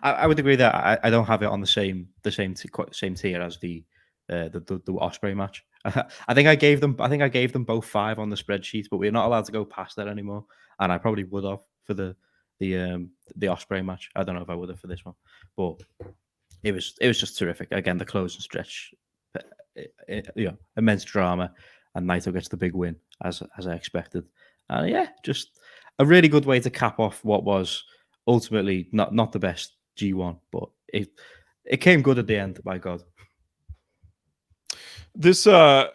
I would agree that I don't have it on the same tier as the Ospreay match. I think I gave them both 5 on the spreadsheet, but we're not allowed to go past that anymore. And I probably would have for the Ospreay match. I don't know if I would have for this one, but it was just terrific. Again, the closing stretch, immense drama. And Naito gets the big win, as I expected. And just a really good way to cap off what was ultimately not the best G1, but it came good at the end, by God. This I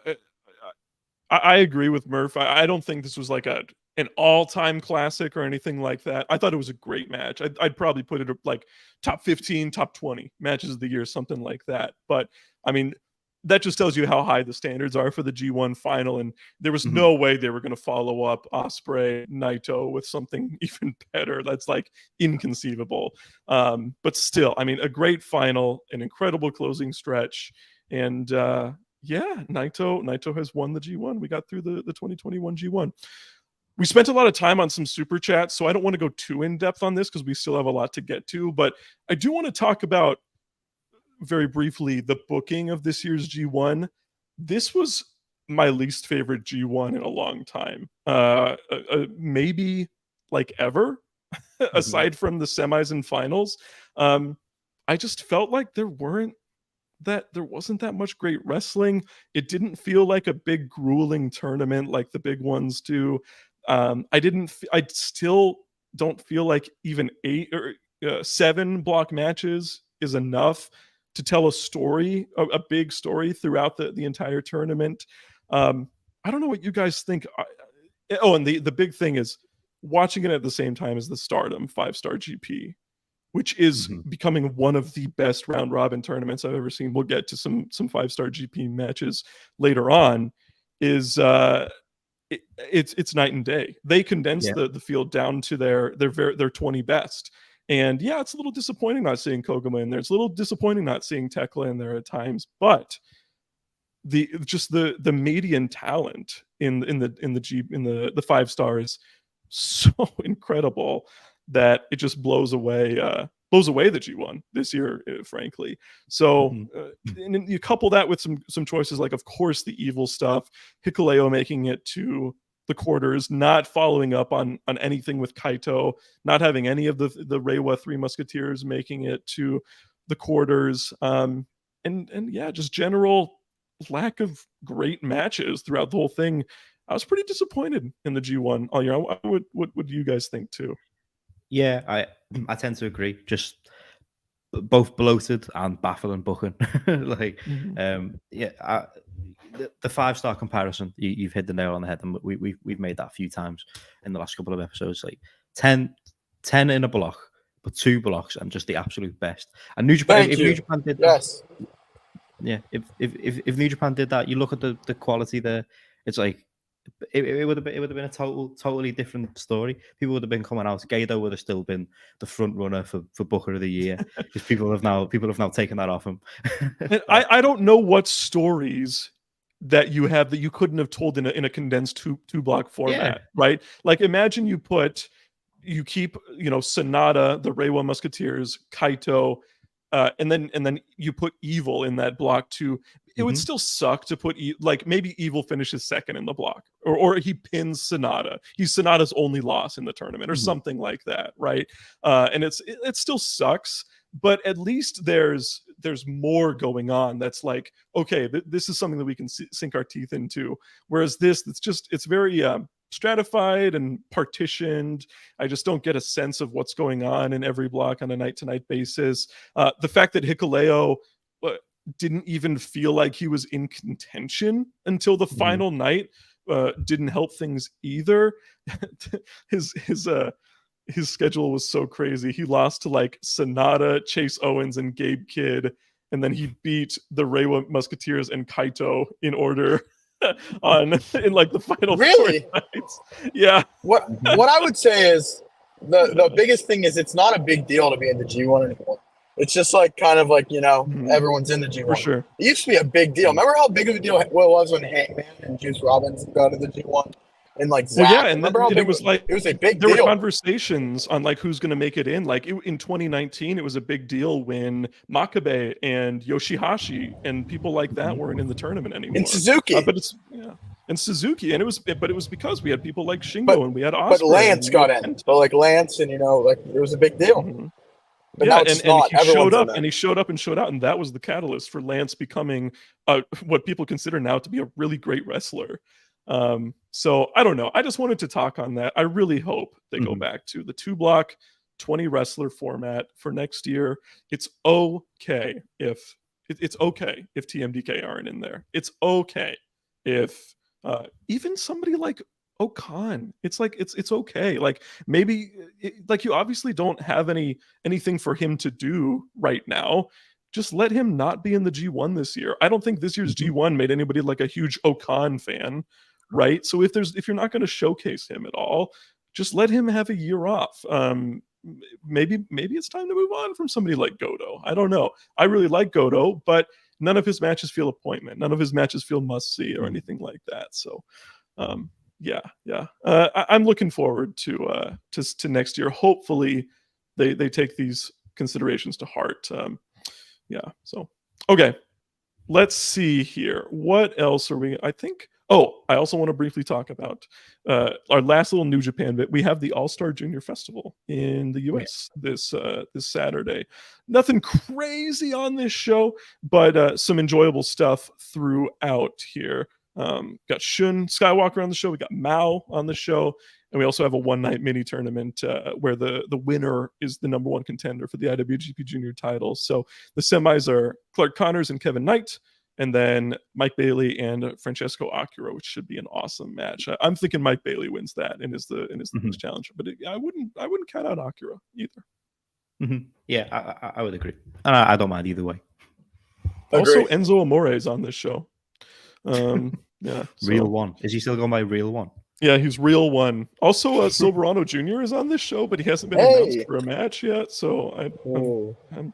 agree with Murph. I don't think this was like an all-time classic or anything like that. I thought it was a great match. I'd probably put it like top 15, top 20 matches of the year, something like that. But I mean, that just tells you how high the standards are for the G1 final. And there was no way they were going to follow up Ospreay, Naito with something even better. That's like inconceivable. But still, I mean, a great final, an incredible closing stretch. And Naito has won the G1. We got through the 2021 G1. We spent a lot of time on some super chats, so I don't want to go too in depth on this because we still have a lot to get to. But I do want to talk about very briefly the booking of this year's G1. This was my least favorite G1 in a long time. Maybe like ever, aside from the semis and finals. I just felt like there wasn't that much great wrestling. It didn't feel like a big grueling tournament like the big ones do. I still don't feel like even 8 or 7 block matches is enough to tell a story, a big story throughout the entire tournament. I don't know what you guys think. And the big thing is watching it at the same time as the Stardom 5-star GP, which is becoming one of the best round robin tournaments I've ever seen. We'll get to some 5-star GP matches later on. It's night and day. They condensed the field down to their 20 best. And yeah, it's a little disappointing not seeing Koguma in there. It's a little disappointing not seeing Tekla in there at times, but the median talent in the 5 stars so incredible that it just blows away the G1 this year, frankly. So and you couple that with some choices like, of course, the evil stuff, Hikuleo making it to the quarters, not following up on anything with Kaito, not having any of the Reiwa Three Musketeers making it to the quarters, and yeah, just general lack of great matches throughout the whole thing. I was pretty disappointed in the G1 all year. What do you guys think too? Yeah, I tend to agree. Just both bloated and baffling booking. Like, the 5-star comparison, you've hit the nail on the head, and we've made that a few times in the last couple of episodes. Like 10 in a block, but 2 blocks and just the absolute best. And New Japan, if New Japan did that, if New Japan did that, you look at the quality there. It's like it would have been a totally different story. People would have been coming out. Gedo would have still been the front runner for Booker of the Year, because people have now taken that off him. I don't know what stories that you have that you couldn't have told in a condensed two block format, right? Like, imagine you keep Sonata, the Reiwa Musketeers, Kaito, and then you put Evil in that block too. It would still suck to put like maybe Evil finishes second in the block, or he pins Sonata. He's Sonata's only loss in the tournament, or something like that, right? And it still sucks, but at least there's more going on. That's like, okay, this is something that we can sink our teeth into. Whereas it's very stratified and partitioned. I just don't get a sense of what's going on in every block on a night-to-night basis. The fact that Hikuleo didn't even feel like he was in contention until the final night didn't help things either. His schedule was so crazy. He lost to like Sonata, Chase Owens, and Gabe Kidd, and then he beat the Reiwa Musketeers and Kaito in order in like the final 4 nights. Yeah. What I would say is the biggest thing is it's not a big deal to be in the G1 anymore. It's just like kind of like, everyone's in the G1. For sure. It used to be a big deal. Remember how big of a deal it was when Hangman and Juice Robinson got to the G1? And like Zach, well, yeah, and it was like it was a big deal. There were conversations on like who's going to make it in. Like in 2019, it was a big deal when Makabe and Yoshihashi and people like that weren't in the tournament anymore. And Suzuki, and Suzuki, and it was because we had people like Shingo and we had Osprey. But Lance got in. So like Lance, and like it was a big deal. But yeah, and he showed up and he showed out, and that was the catalyst for Lance becoming what people consider now to be a really great wrestler. So I don't know. I just wanted to talk on that. I really hope they go back to the 2-block 20 wrestler format for next year. It's okay if TMDK aren't in there. It's okay if even somebody like Okan. It's like it's okay. Like maybe like you obviously don't have anything for him to do right now. Just let him not be in the G1 this year. I don't think this year's G1 made anybody like a huge Okan fan, right? So if you're not going to showcase him at all, just let him have a year off. Maybe it's time to move on from somebody like Goto. I don't know. I really like Goto, but none of his matches feel appointment. None of his matches feel must see or anything like that. So yeah. I'm looking forward to next year. Hopefully they take these considerations to heart. Yeah. So okay. Let's see here. What else are we? I think. Oh, I also want to briefly talk about our last little New Japan bit. We have the All Star Junior Festival in the U.S. this Saturday. Nothing crazy on this show, but some enjoyable stuff throughout here. Got Shun Skywalker on the show. We got Mao on the show. And we also have a one-night mini tournament where the winner is the number one contender for the IWGP Junior title. So the semis are Clark Connors and Kevin Knight, and then Mike Bailey and Francesco Akira, which should be an awesome match. I'm thinking Mike Bailey wins that and is the next challenger, but I wouldn't count out Akira either. Yeah, I would agree, and I don't mind either way. Also, Enzo Amore is on this show. Yeah, Real One. Is he still going by Real One? Yeah, he's Real One. Also, Silverano Jr. is on this show, but he hasn't been announced for a match yet. So I'm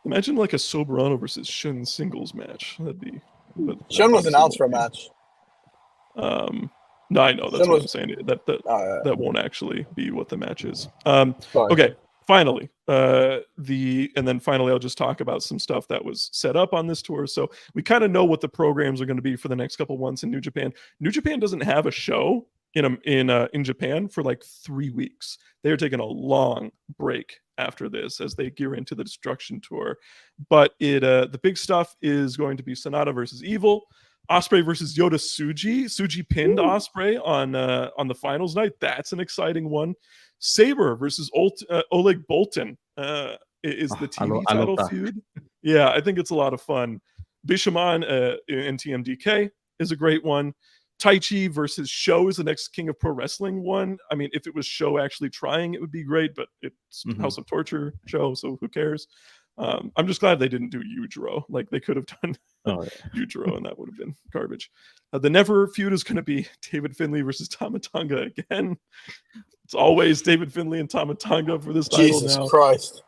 imagine like a Silverano versus Shun singles match. That'd be. Shun was announced for a match. No, I know that's what I'm saying. That won't actually be what the match is. Okay, finally, finally, I'll just talk about some stuff that was set up on this tour. So we kind of know what the programs are going to be for the next couple months in New Japan. New Japan doesn't have a show in Japan for like 3 weeks. They are taking a long break after this as they gear into the Destruction Tour. But the big stuff is going to be Sonata versus Evil, Ospreay versus Yota Tsuji. Tsuji pinned Ospreay on the finals night. That's an exciting one. Sabre versus Oleg Boltin is the TV title feud. Yeah, I think it's a lot of fun. Bishamon and TMDK is a great one. Taichi versus Sho is the next King of Pro Wrestling one. I mean, if it was Sho actually trying, it would be great, but it's House of Torture show, so who cares? I'm just glad they didn't do Yujiro. Like, they could have done Yujiro, and that would have been garbage. The Never feud is going to be David Finlay versus Tamatonga again. It's always David Finlay and Tamatonga for this title now. Jesus Christ.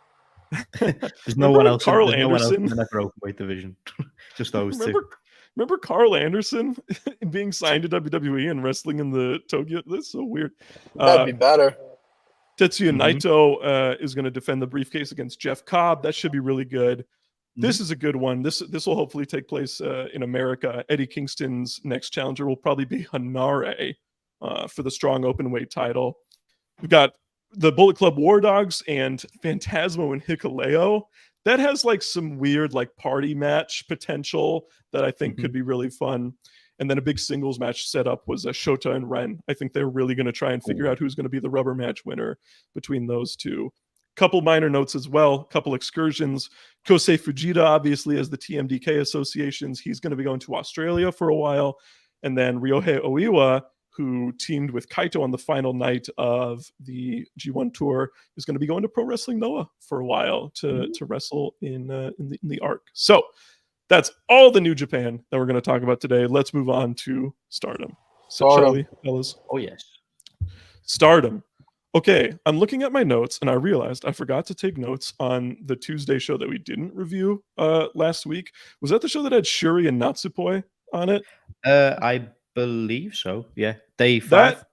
There's no one else. Carl Anderson in the never openweight division. Just those two. Remember Carl Anderson being signed to WWE and wrestling in the Tokyo? That's so weird. That'd be better. Tetsuya Naito is going to defend the briefcase against Jeff Cobb. That should be really good. This is a good one. This will hopefully take place in America. Eddie Kingston's next challenger will probably be Hanare for the strong openweight title. We've got the Bullet Club War Dogs and Phantasmo and Hikuleo. That has like some weird like party match potential that I think could be really fun. And then a big singles match set up was Shota and Ren. I think they're really going to try and figure out who's going to be the rubber match winner between those two. Couple minor notes as well, couple excursions. Kosei Fujita, obviously, as the TMDK associations, he's going to be going to Australia for a while. And then Ryohei Oiwa, who teamed with Kaito on the final night of the G1 tour, is going to be going to Pro Wrestling Noah for a while to wrestle in the arc. So that's all the New Japan that we're going to talk about today. Let's move on to Stardom. So, shall we, fellas? Oh, yes. Stardom. Okay, I'm looking at my notes, and I realized I forgot to take notes on the Tuesday show that we didn't review last week. Was that the show that had Shuri and Natsupoi on it? I believe so. Yeah, day 5.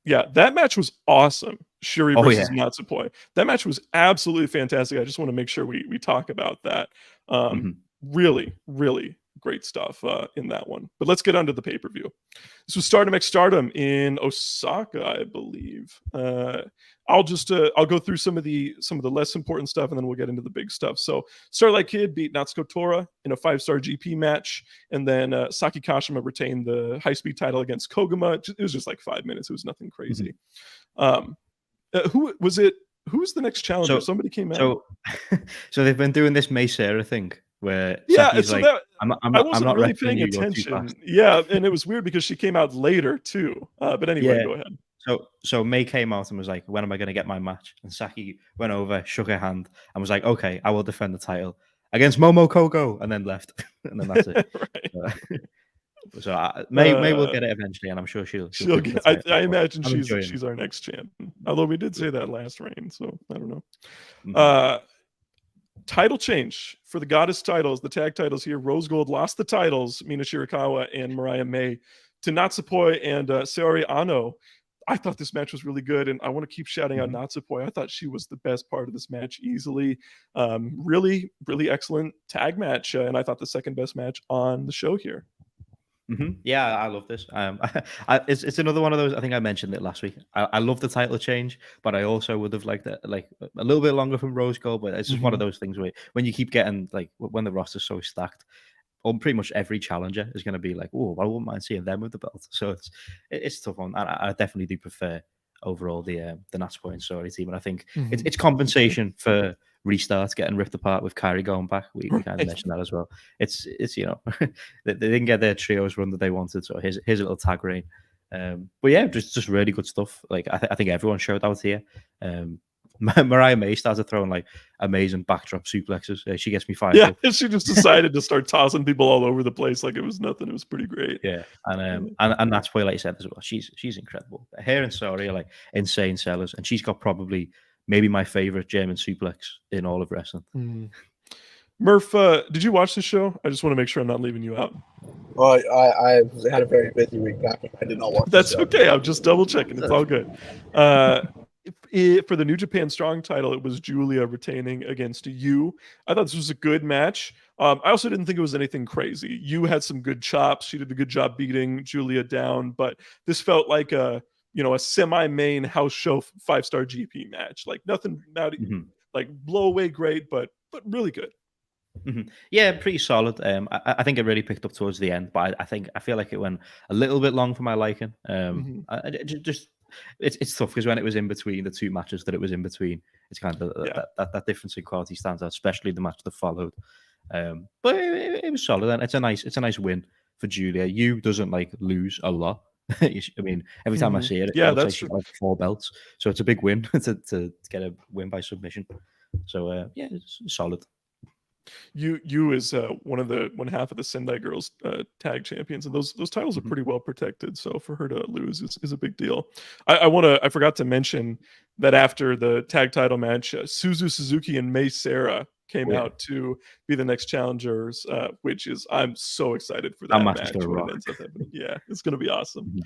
That match was awesome. Shuri versus Natsupoi. That match was absolutely fantastic. I just want to make sure we talk about that. Really, really great stuff in that one. But let's get onto the pay-per-view. This was Stardom X Stardom in Osaka, I believe. I'll go through some of the less important stuff, and then we'll get into the big stuff. So Starlight Kid beat Natsuko Tora in a 5-star GP match, and then Saki Kashima retained the high-speed title against Koguma. It was just like 5 minutes. It was nothing crazy. Who was it? Who's the next challenger? Somebody came out. So they've been doing this May Sarah thing where Saki's like, I'm not really paying attention. Yeah, and it was weird because she came out later too. But anyway, go ahead. So May came out and was like, "When am I going to get my match?" And Saki went over, shook her hand, and was like, "Okay, I will defend the title against Momo Kogo," and then left, and then that's it. So May will get it eventually, and I'm sure she'll get I imagine she's our next champ. Although we did say that last reign, so I don't know. Title change for the Goddess titles, the tag titles here. Rose Gold lost the titles, Mina Shirakawa and Mariah May, to Natsupoi and Saori Ano. I thought this match was really good, and I want to keep shouting out Natsupoi. I thought she was the best part of this match easily. Really, really excellent tag match, and I thought the second best match on the show here. Yeah, I love this. It's another one of those. I think I mentioned it last week. I love the title change, but I also would have liked it like a little bit longer from Rose Gold. But it's just one of those things where when you keep getting like when the roster's so stacked, pretty much every challenger is going to be like, oh, I wouldn't mind seeing them with the belt. So it's a tough one. I definitely do prefer overall the Natsupoi and Sauri team, and I think it's compensation for restarts getting ripped apart with Kyrie going back. We kind of mentioned that as well. It's you know they didn't get their trios run that they wanted, so here's a little tag reign. But yeah, just really good stuff. Like I think everyone showed out here. Mariah May started throwing like amazing backdrop suplexes. She gets me fired up. She just decided to start tossing people all over the place like it was nothing. It was pretty great. Yeah, and that's why, like you said as well, she's incredible. Her and Sauri are like insane sellers, and she's got probably maybe my favorite German suplex in all of wrestling. Murph, did you watch the show? I just want to make sure I'm not leaving you out. Well, I had a very busy week back. I did not watch. That's okay. I'm just double checking. It's all good. For the New Japan Strong title, it was Julia retaining against Yu. I thought this was a good match. I also didn't think it was anything crazy. Yu had some good chops. She did a good job beating Julia down, but this felt like a semi-main house show 5-star GP match. Like nothing like blow away great, but really good. Yeah, pretty solid. I think it really picked up towards the end, but I feel like it went a little bit long for my liking. It's tough because when it was in between the two matches that it was in between, it's kind of that difference in quality stands out, especially the match that followed. But it was solid, and it's a nice win for Julia. Yu doesn't like lose a lot. I mean, every time I see it, it looks like she's got like 4 belts, so it's a big win to get a win by submission. So it's solid. Yu is one half of the Sendai Girls tag champions, and those titles are pretty well protected. So for her to lose is a big deal. I forgot to mention that after the tag title match, Suzu Suzuki and Mei Sarah came out to be the next challengers, which is I'm so excited for that match when it ends up happening. Yeah, it's gonna be awesome.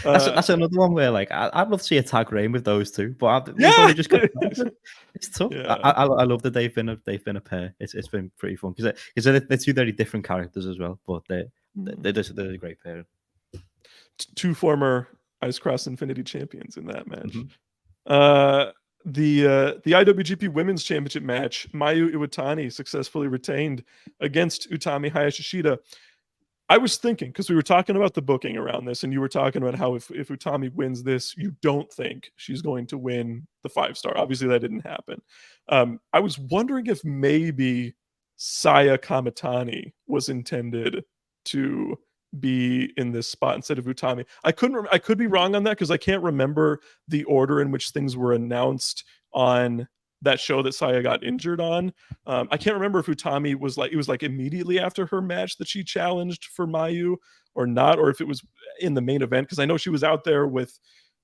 That's another one where like I'd love to see a tag reign with those two, but it's tough. Yeah. I love that they've been a pair. It's been pretty fun because they're two very different characters as well, but they're a great pair. 2 former Ice Cross Infinity champions in that match. The IWGP Women's Championship match, Mayu Iwatani successfully retained against Utami Hayashishita. I was thinking, because we were talking about the booking around this, and you were talking about how if Utami wins this, you don't think she's going to win the 5-star. Obviously, that didn't happen. I was wondering if maybe Saya Kamitani was intended to be in this spot instead of Utami. I could be wrong on that because I can't remember the order in which things were announced on that show that Saya got injured on. I can't remember if Utami was like immediately after her match that she challenged for Mayu or not, or if it was in the main event, because I know she was out there with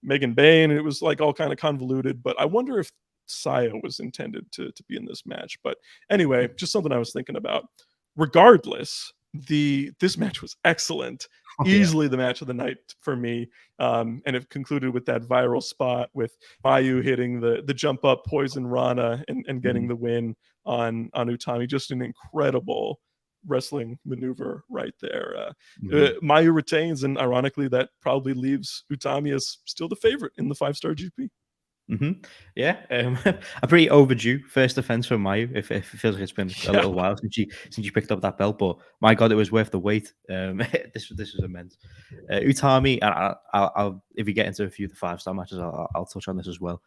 Megan Bain and it was like all kind of convoluted, but I wonder if Saya was intended to be in this match. But anyway, just something I was thinking about. Regardless, this match was excellent. Easily the match of the night for me. And it concluded with that viral spot with Mayu hitting the jump up Poison Rana and getting the win on Utami. Just an incredible wrestling maneuver right there. Mayu retains, and ironically that probably leaves Utami as still the favorite in the 5-star GP. Yeah, a pretty overdue first defense for Mayu. If it feels like it's been a little while since she picked up that belt, but my God, it was worth the wait. This was immense. Utami, and I'll if we get into a few of the 5-star matches, I'll touch on this as well.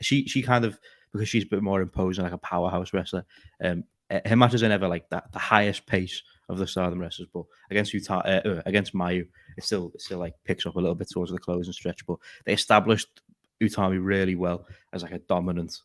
She kind of, because she's a bit more imposing, like a powerhouse wrestler. Her matches are never like that, the highest pace of the Stardom wrestlers, but against Mayu, it still like picks up a little bit towards the close and stretch. But they established Utami really well as like a dominant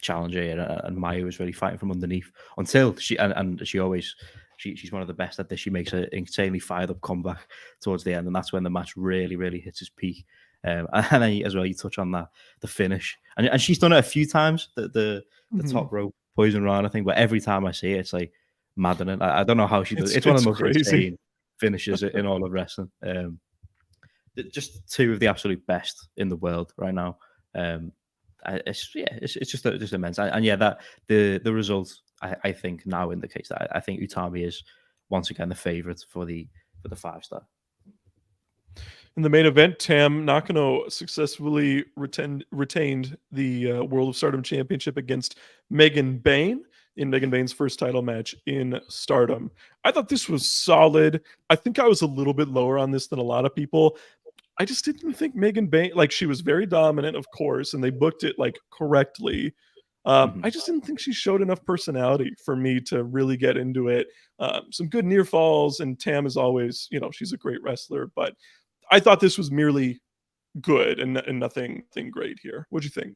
challenger, and Mayu was really fighting from underneath until she's one of the best at this. She makes an insanely fired up comeback towards the end, and that's when the match really hits its peak. And then as well, you touch on that the finish, and she's done it a few times, the top rope Poison Rana thing, but every time I see it, it's like maddening. I don't know how she does it. It's one of the most insane finishes in all of wrestling. just two of the absolute best in the world right now. It's just immense, and yeah, that the result I think now indicates that I think Utami is once again the favorite for the 5-star. In the main event, Tam Nakano successfully retained the World of Stardom Championship against Megan Bayne in Megan Bayne's first title match in Stardom. I thought this was solid. I think I was a little bit lower on this than a lot of people. I just didn't think Megan Bayne, like, she was very dominant, of course, and they booked it like correctly. I just didn't think she showed enough personality for me to really get into it. Some good near falls, and Tam is always, she's a great wrestler, but I thought this was merely good and nothing great here. What'd you think?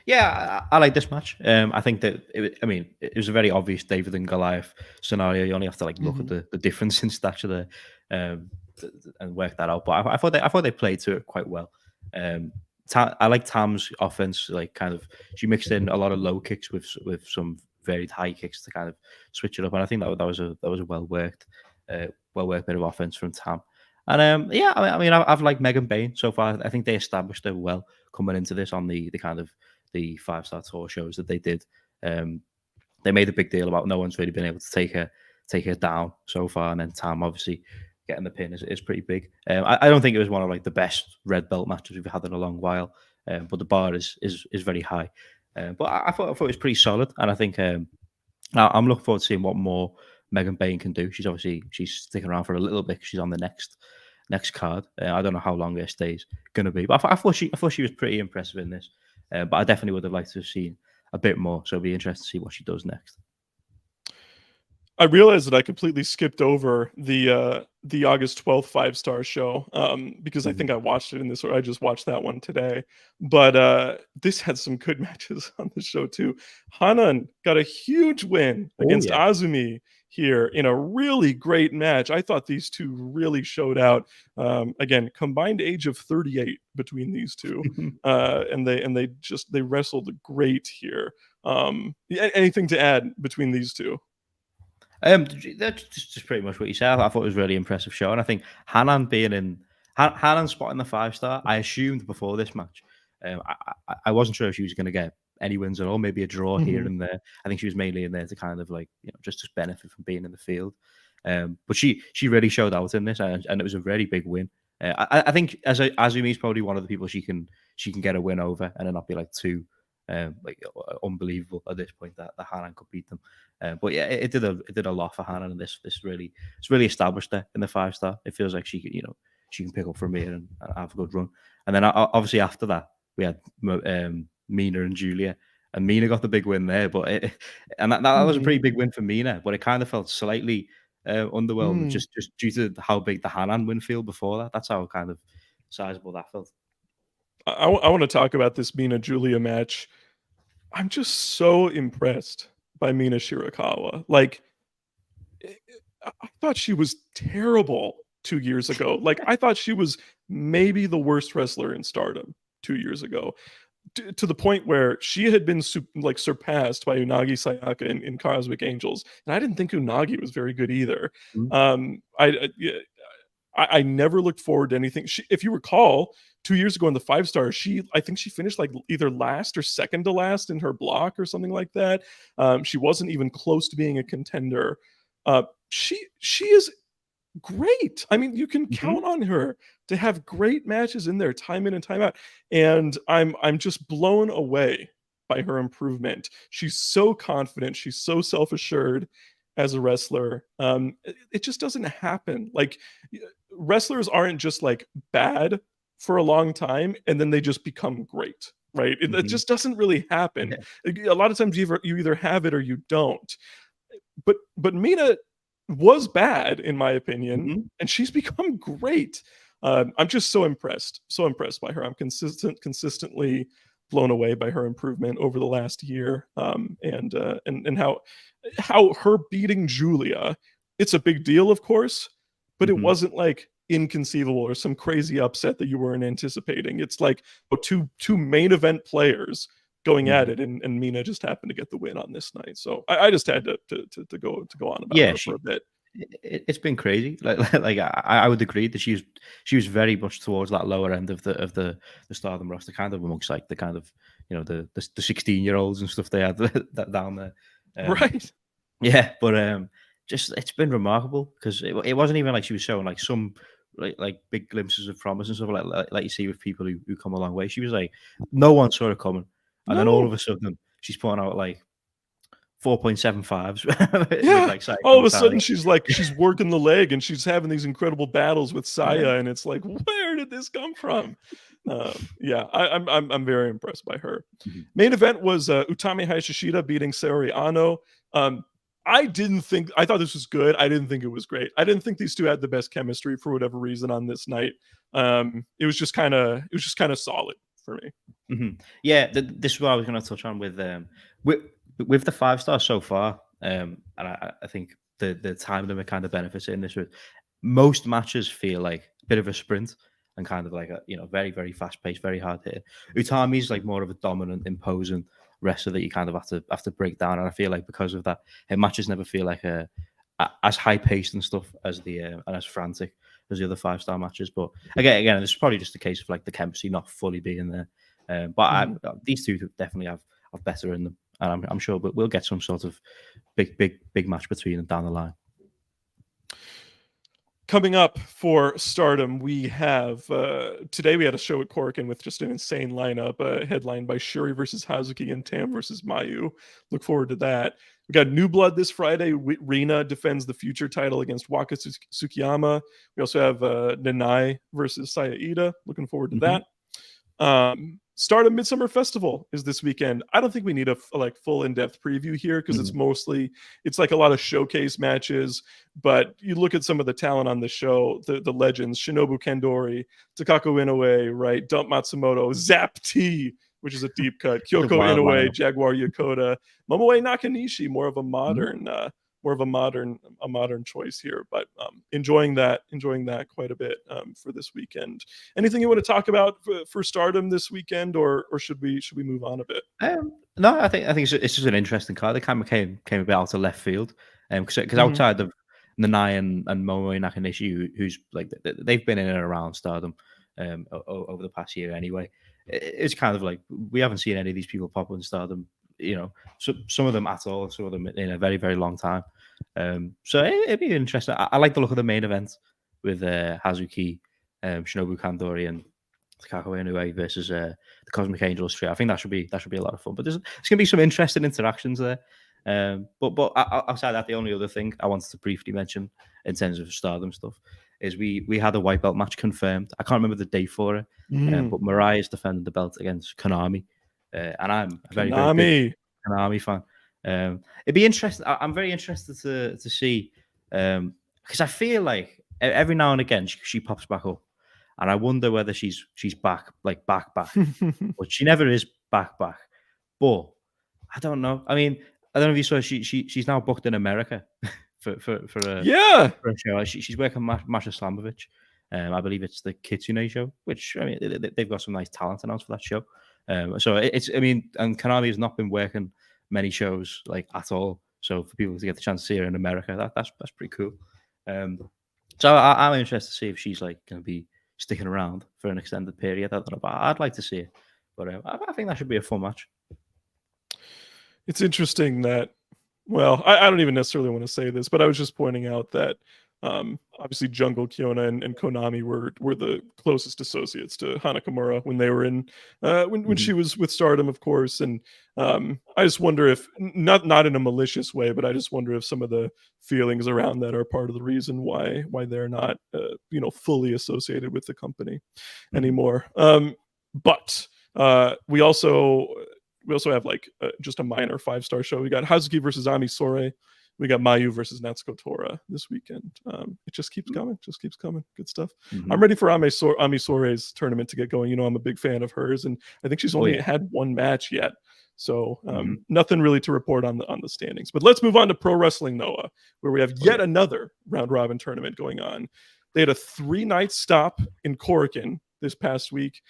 Yeah, I like this match. I think that it was a very obvious David and Goliath scenario. You only have to look at the difference in stature there, and work that out. But I thought they played to it quite well. I like Tam's offense. She mixed in a lot of low kicks with some very high kicks to kind of switch it up, and I think that was a well worked bit of offense from Tam. And I've liked Megan Bayne so far. I think they established her well coming into this on the kind of the 5-star tour shows that they did. They made a big deal about no one's really been able to take her down so far, and then Tam obviously getting the pin is pretty big. I don't think it was one of the best red belt matches we've had in a long while, but the bar is very high. But I thought it was pretty solid, and I think I'm looking forward to seeing what more Megan Bayne can do. She's sticking around for a little bit. She's on the next card. I don't know how long her stay's going to be, but I thought she was pretty impressive in this. But I definitely would have liked to have seen a bit more. So it'll be interesting to see what she does next. I realized that I completely skipped over the August 12th 5-star show because I think I watched it in this, or I just watched that one today. But this had some good matches on the show too. Hanan got a huge win against Azumi here in a really great match. I thought these two really showed out. Again, combined age of 38 between these two, and they wrestled great here. Anything to add between these two? That's just pretty much what you said. I thought it was a really impressive show, and I think Hanan spotting the 5-star. I assumed before this match, I wasn't sure if she was going to get any wins at all, maybe a draw here and there. I think she was mainly in there to kind of just benefit from being in the field. But she really showed out in this, and it was a very big win. I think Azumi is probably one of the people she can get a win over, and then not be too unbelievable at this point that Hanan could beat them. But yeah, it did a lot for Hanan, and it's really established her in the 5-star. It feels like she can pick up from here and have a good run. And then obviously after that we had Mina and Julia, and Mina got the big win there. But that was a pretty big win for Mina, but it kind of felt slightly underwhelming just due to how big the Hanan win feel before that. That's how kind of sizable that felt. I want to talk about this Mina Julia match. I'm just so impressed by Mina Shirakawa. I thought she was terrible 2 years ago. I thought she was maybe the worst wrestler in Stardom 2 years ago, to the point where she had been surpassed by Unagi Sayaka in Cosmic Angels, and I didn't think Unagi was very good either. I never looked forward to anything. If you recall, 2 years ago in the 5-star, I think she finished either last or second to last in her block or something like that. She wasn't even close to being a contender. She is great. I mean, you can count on her to have great matches in there, time in and time out. And I'm just blown away by her improvement. She's so confident. She's so self-assured as a wrestler. It just doesn't happen. Wrestlers aren't just bad for a long time and then they just become great, right? It just doesn't really happen. A lot of times you either have it or you don't. But Mina was bad in my opinion, and she's become great. I'm just so impressed by her. I'm consistently blown away by her improvement over the last year, and how her beating Julia, it's a big deal, of course, but it wasn't inconceivable or some crazy upset that you weren't anticipating. It's two main event players going at it, and Mina just happened to get the win on this night. So I just had to go on about her for a bit. It's been crazy. I would agree that she's she was very much towards that lower end of the Stardom roster, kind of amongst like the kind of the 16-year-olds and stuff they had that down there. Right. Yeah, but just it's been remarkable because it wasn't even like she was showing like some like big glimpses of promise and stuff like you see with people who come a long way. She was like, no one saw it coming, and then all of a sudden she's putting out like 4.75s. Yeah. Like all of a sudden she's working the leg and she's having these incredible battles with Saya, and it's like, where did this come from? Yeah, I'm very impressed by her. Mm-hmm. Main event was Utami Hayashishita beating Saori Ano. I thought this was good. I didn't think it was great. I didn't think these two had the best chemistry for whatever reason on this night. It was just kind of solid for me. Mm-hmm. Yeah, this is what I was going to touch on with the 5-star so far. And I think the time limit kind of benefits in this. Most matches feel like a bit of a sprint and kind of like a very, very fast paced, very hard hit. Utami's like more of a dominant, imposing wrestler that you kind of have to break down, and I feel like because of that, matches never feel like as high paced and stuff as and as frantic as the other 5-star matches. But again, it's probably just a case of like the chemistry not fully being there. But these two definitely have better in them, and I'm sure we'll get some sort of big match between them down the line. Coming up for Stardom, we have today we had a show at Korakuen with just an insane lineup, headlined by Shuri versus Hazuki and Tam versus Mayu. Look forward to that. We got New Blood this Friday. Rina defends the future title against Waka Tsukiyama. We also have Nanai versus Saya Ida. Looking forward to that. Stardom Midsummer Festival is this weekend. I don't think we need a full in-depth preview here because it's like a lot of showcase matches, but you look at some of the talent on the show, the legends, Shinobu Kandori, Takako Inoue, right? Dump Matsumoto, Zap T, which is a deep cut, Kyoko Inoue, Jaguar Yokota, Momoe Nakanishi, more of a modern choice here, but enjoying that quite a bit for this weekend. Anything you want to talk about for Stardom this weekend, or should we move on a bit? No, I think it's just an interesting card. It kind of came a bit out of left field, because outside of Nanai and Momoe Nakanishi, who's like they've been in and around Stardom over the past year anyway. It's kind of like we haven't seen any of these people pop in Stardom. So some of them at all, some of them in a very, very long time. So it'd be interesting. I like the look of the main event with Hazuki, Shinobu Kandori, and Takako Inoue versus the Cosmic Angels trio. I think that should be a lot of fun. But there's going to be some interesting interactions there. But outside that, the only other thing I wanted to briefly mention in terms of Stardom stuff is we had a white belt match confirmed. I can't remember the date for it, but Mariah is defending the belt against Konami. And I'm a very, very big Konami fan. It'd be interesting. I'm very interested to see, because I feel like every now and again she pops back up, and I wonder whether she's back, back, but she never is back. But I don't know. I mean, I don't know if you saw she's now booked in America for a show. She's working Masha Slamovich. I believe it's the Kitsune show, which I mean they've got some nice talent announced for that show. So and Konami has not been working many shows at all. So for people to get the chance to see her in America, that's pretty cool. So I'm interested to see if she's going to be sticking around for an extended period. I don't know, but I'd like to see it. But I think that should be a fun match. It's interesting that, well, I don't even necessarily want to say this, but I was just pointing out that obviously Jungle Kyona and Konami were the closest associates to Hana Kimura when they were in when she was with Stardom, of course. And I just wonder if not in a malicious way, but I just wonder if some of the feelings around that are part of the reason why they're not fully associated with the company anymore. But we also have just a minor 5-star show. We got Hazuki versus Ami Sore. We got Mayu versus Natsuko Tora this weekend. It just keeps coming. Good stuff. I'm ready for Ami Sore's tournament to get going. I'm a big fan of hers, and I think she's only had one match yet. So nothing really to report on the standings. But let's move on to Pro Wrestling Noah, where we have yet another round robin tournament going on. They had a 3-night stop in Korakuen this past week.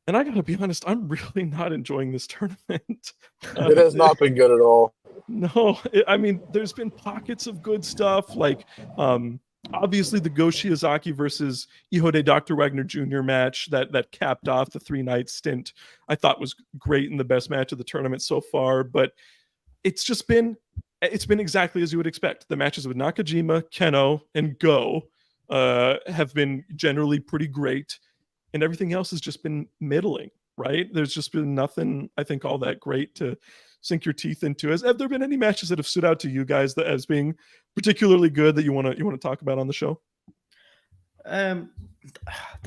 And I gotta be honest, I'm really not enjoying this tournament. It has not been good at all. No, I mean, there's been pockets of good stuff. Obviously, the Go Shiozaki versus Ihode Dr. Wagner Jr. match that capped off the 3-night stint, I thought was great and the best match of the tournament so far. But it's been exactly as you would expect. The matches with Nakajima, Keno, and Go have been generally pretty great, and everything else has just been middling. Right? There's just been nothing, I think, all that great to sink your teeth into. Have there been any matches that have stood out to you guys that as being particularly good that you want to talk about on the show?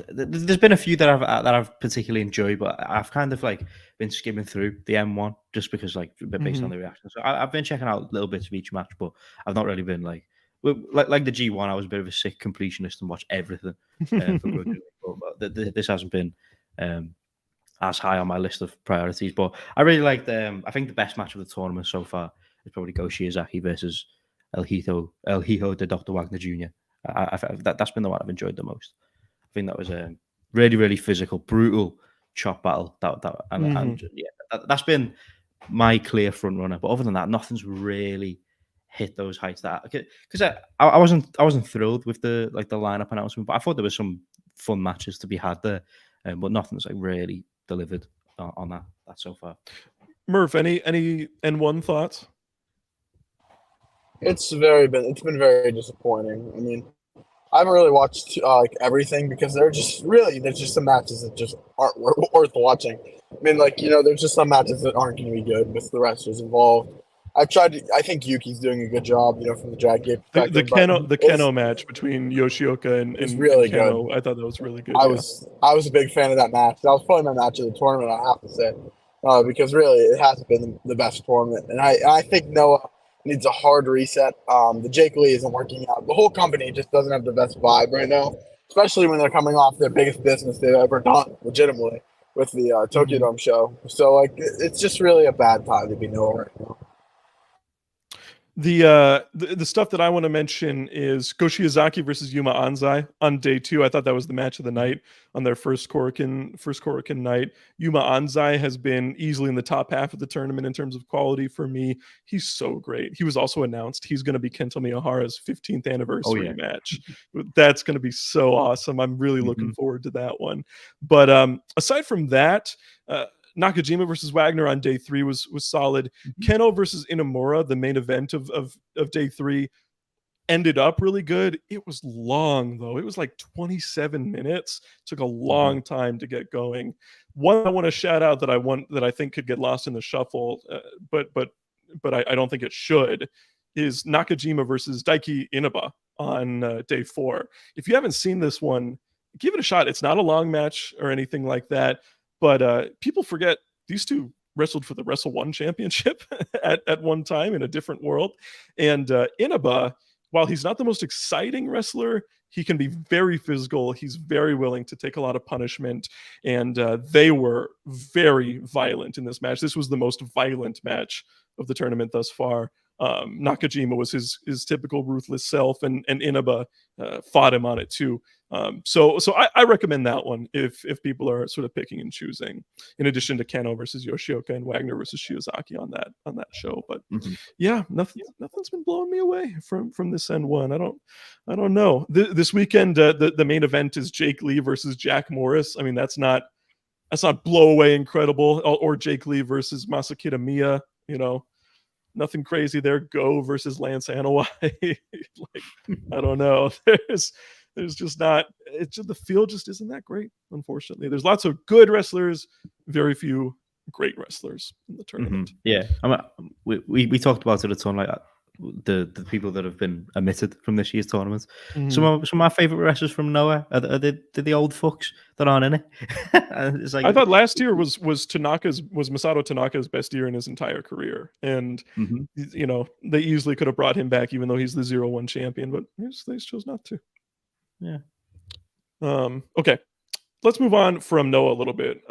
There's been a few that I've particularly enjoyed, but I've kind of like been skimming through the M1 just because like based on the reactions. So I've been checking out little bits of each match, but I've not really been like the G1. I was a bit of a sick completionist and watched everything. But this hasn't been as high on my list of priorities. But I really liked. I think the best match of the tournament so far is probably Go Shiozaki versus El Hijo de Dr. Wagner Jr. That's been the one I've enjoyed the most. I think that was a really, really physical, brutal chop battle. That's been my clear front runner. But other than that, nothing's really hit those heights. Because I wasn't thrilled with the lineup announcement, but I thought there was some fun matches to be had there. But nothing's like really delivered on that so far. Murph, any N1 thoughts? It's been very disappointing. I mean, I haven't really watched like everything because there's just some matches that just aren't worth watching. I mean, like, there's just some matches that aren't going to be good with the wrestlers involved. I think Yuki's doing a good job, from the drag game perspective. The Keno match between Yoshioka and really Keno, good. I thought that was really good. I was a big fan of that match. That was probably my match of the tournament, I have to say, because really it hasn't been the best tournament, and I think Noah needs a hard reset. The Jake Lee isn't working out. The whole company just doesn't have the best vibe right now, especially when they're coming off their biggest business they've ever done, legitimately, with the Tokyo Dome show. So, like, it's just really a bad time to be Noah right now. The stuff that I want to mention is Go Shiozaki versus Yuma Anzai on day 2. I thought that was the match of the night on their first Korakuen night. Yuma Anzai has been easily in the top half of the tournament in terms of quality for me. He's so great. He was also announced he's going to be Kento Miyahara's 15th anniversary match. That's going to be so awesome. I'm really looking forward to that one. But aside from that, Nakajima versus Wagner on day 3 was solid. Keno versus Inamura, the main event of day 3, ended up really good. It was long though. It was like 27 minutes. Took a long time to get going. One I want to shout out that I think could get lost in the shuffle, but I don't think it should, is Nakajima versus Daiki Inaba on day 4. If you haven't seen this one, give it a shot. It's not a long match or anything like that. But people forget these two wrestled for the Wrestle One Championship at one time in a different world. And Inaba, while he's not the most exciting wrestler, he can be very physical. He's very willing to take a lot of punishment. And they were very violent in this match. This was the most violent match of the tournament thus far. Nakajima was his typical ruthless self, and Inaba fought him on it too. So I recommend that one if people are sort of picking and choosing, in addition to Keno versus Yoshioka and Wagner versus Shiozaki on that show. But yeah, nothing's been blowing me away from this N1. I don't know. This weekend the main event is Jake Lee versus Jack Morris. I mean, that's not blow away incredible, or Jake Lee versus Masakita Miya. Nothing crazy there. Go versus Lance Anoa'i. Like, I don't know. There's just not. The field just isn't that great, unfortunately. There's lots of good wrestlers, very few great wrestlers in the tournament. Yeah, we talked about it a ton. Like the people that have been omitted from this year's tournament. Some of my favorite wrestlers from Noah are the old fucks that aren't in it. It's like, I thought last year was Masato Tanaka's best year in his entire career, and they easily could have brought him back, even though he's the 0-1 champion, but they chose not to. Yeah. Okay. Let's move on from Noah a little bit.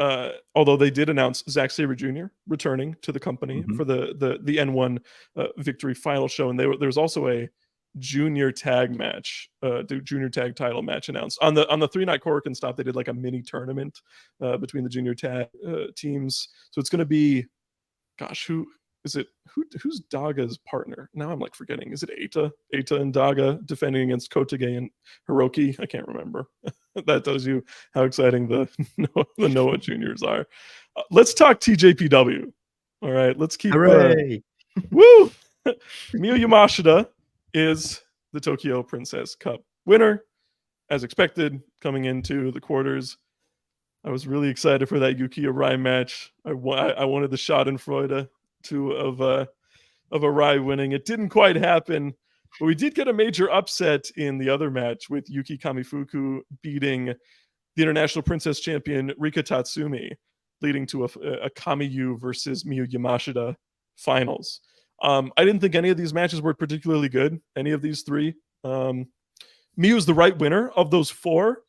Although they did announce Zack Sabre Jr. returning to the company for the N1 Victory Final show, and there's also a junior tag match, the junior tag title match announced on the 3-night Korakuen stop. They did like a mini tournament between the junior tag teams. So it's going to be, gosh, who is it who's Daga's partner? Now I'm like forgetting. Is it Eita and Daga defending against Kotage and Hiroki? I can't remember. That tells you how exciting the Noah juniors are. Let's talk TJPW. All right, let's keep Hooray! Woo! Miyu Yamashita is the Tokyo Princess Cup winner, as expected, coming into the quarters. I was really excited for that Yuki Arai match. I wanted the Schadenfreude of Arai winning. It didn't quite happen, but we did get a major upset in the other match with Yuki Kamifuku beating the International Princess Champion Rika Tatsumi, leading to a Kamiyu versus Miyu Yamashita finals. I didn't think any of these matches were particularly good, any of these three. Miyu is the right winner of those four,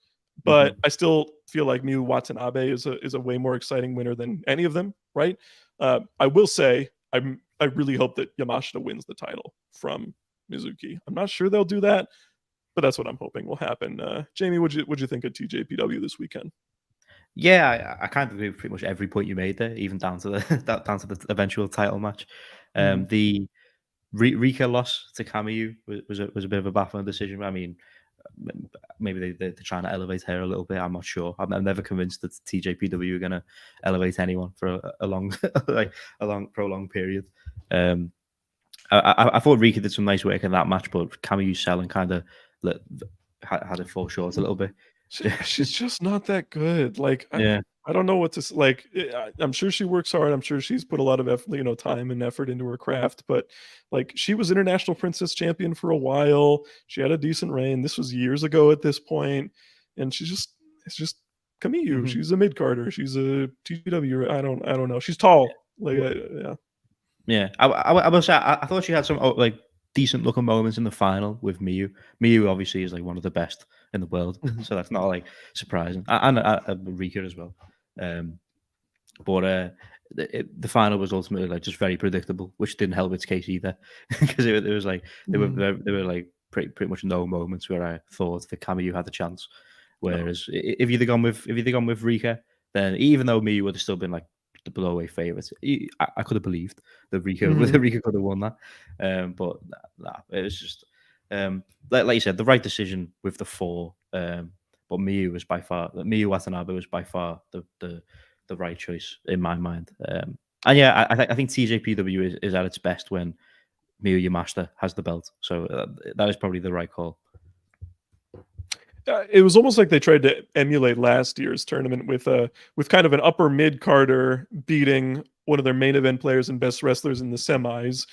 but I still feel like Miyu Watanabe is a way more exciting winner than any of them, right? I will say I really hope that Yamashita wins the title from Mizuki. I'm not sure they'll do that, but that's what I'm hoping will happen. Jamie, what'd you think of TJPW this weekend? Yeah, I kind of agree with pretty much every point you made there, even down to the eventual title match. The Rika loss to Kamiyu was a bit of a baffling decision. I mean, maybe they're trying to elevate her a little bit. I'm not sure. I'm never convinced that TJPW are going to elevate anyone for a long, prolonged period. I thought Rika did some nice work in that match, but Kamiyu's selling kind of had it fall short a little bit. She's just not that good. Like, yeah. I don't know what to like. I'm sure she works hard. I'm sure she's put a lot of effort, time and effort into her craft. But like, she was international princess champion for a while. She had a decent reign. This was years ago at this point, and it's just Kamiyu. She's a mid carder. She's a TJPW. I don't know. She's tall. Like, yeah. Yeah, I will say I thought she had some like decent looking moments in the final with Miyu. Miyu obviously is like one of the best in the world, so that's not like surprising. And Rika as well. But the final was ultimately like just very predictable, which didn't help its case either, because it was like there were like pretty much no moments where I thought that Kamiyu had a chance. Whereas if you'd have gone with Rika, then even though Miyu would have still been like the blow-away favourites, I could have believed that Rika could have won that. But nah, it was just like you said, the right decision with the four. But Miyu Watanabe was by far the right choice in my mind. And yeah, I think TJPW is at its best when Miyu Yamashita has the belt. So that is probably the right call. It was almost like they tried to emulate last year's tournament with kind of an upper mid carder beating one of their main event players and best wrestlers in the semis,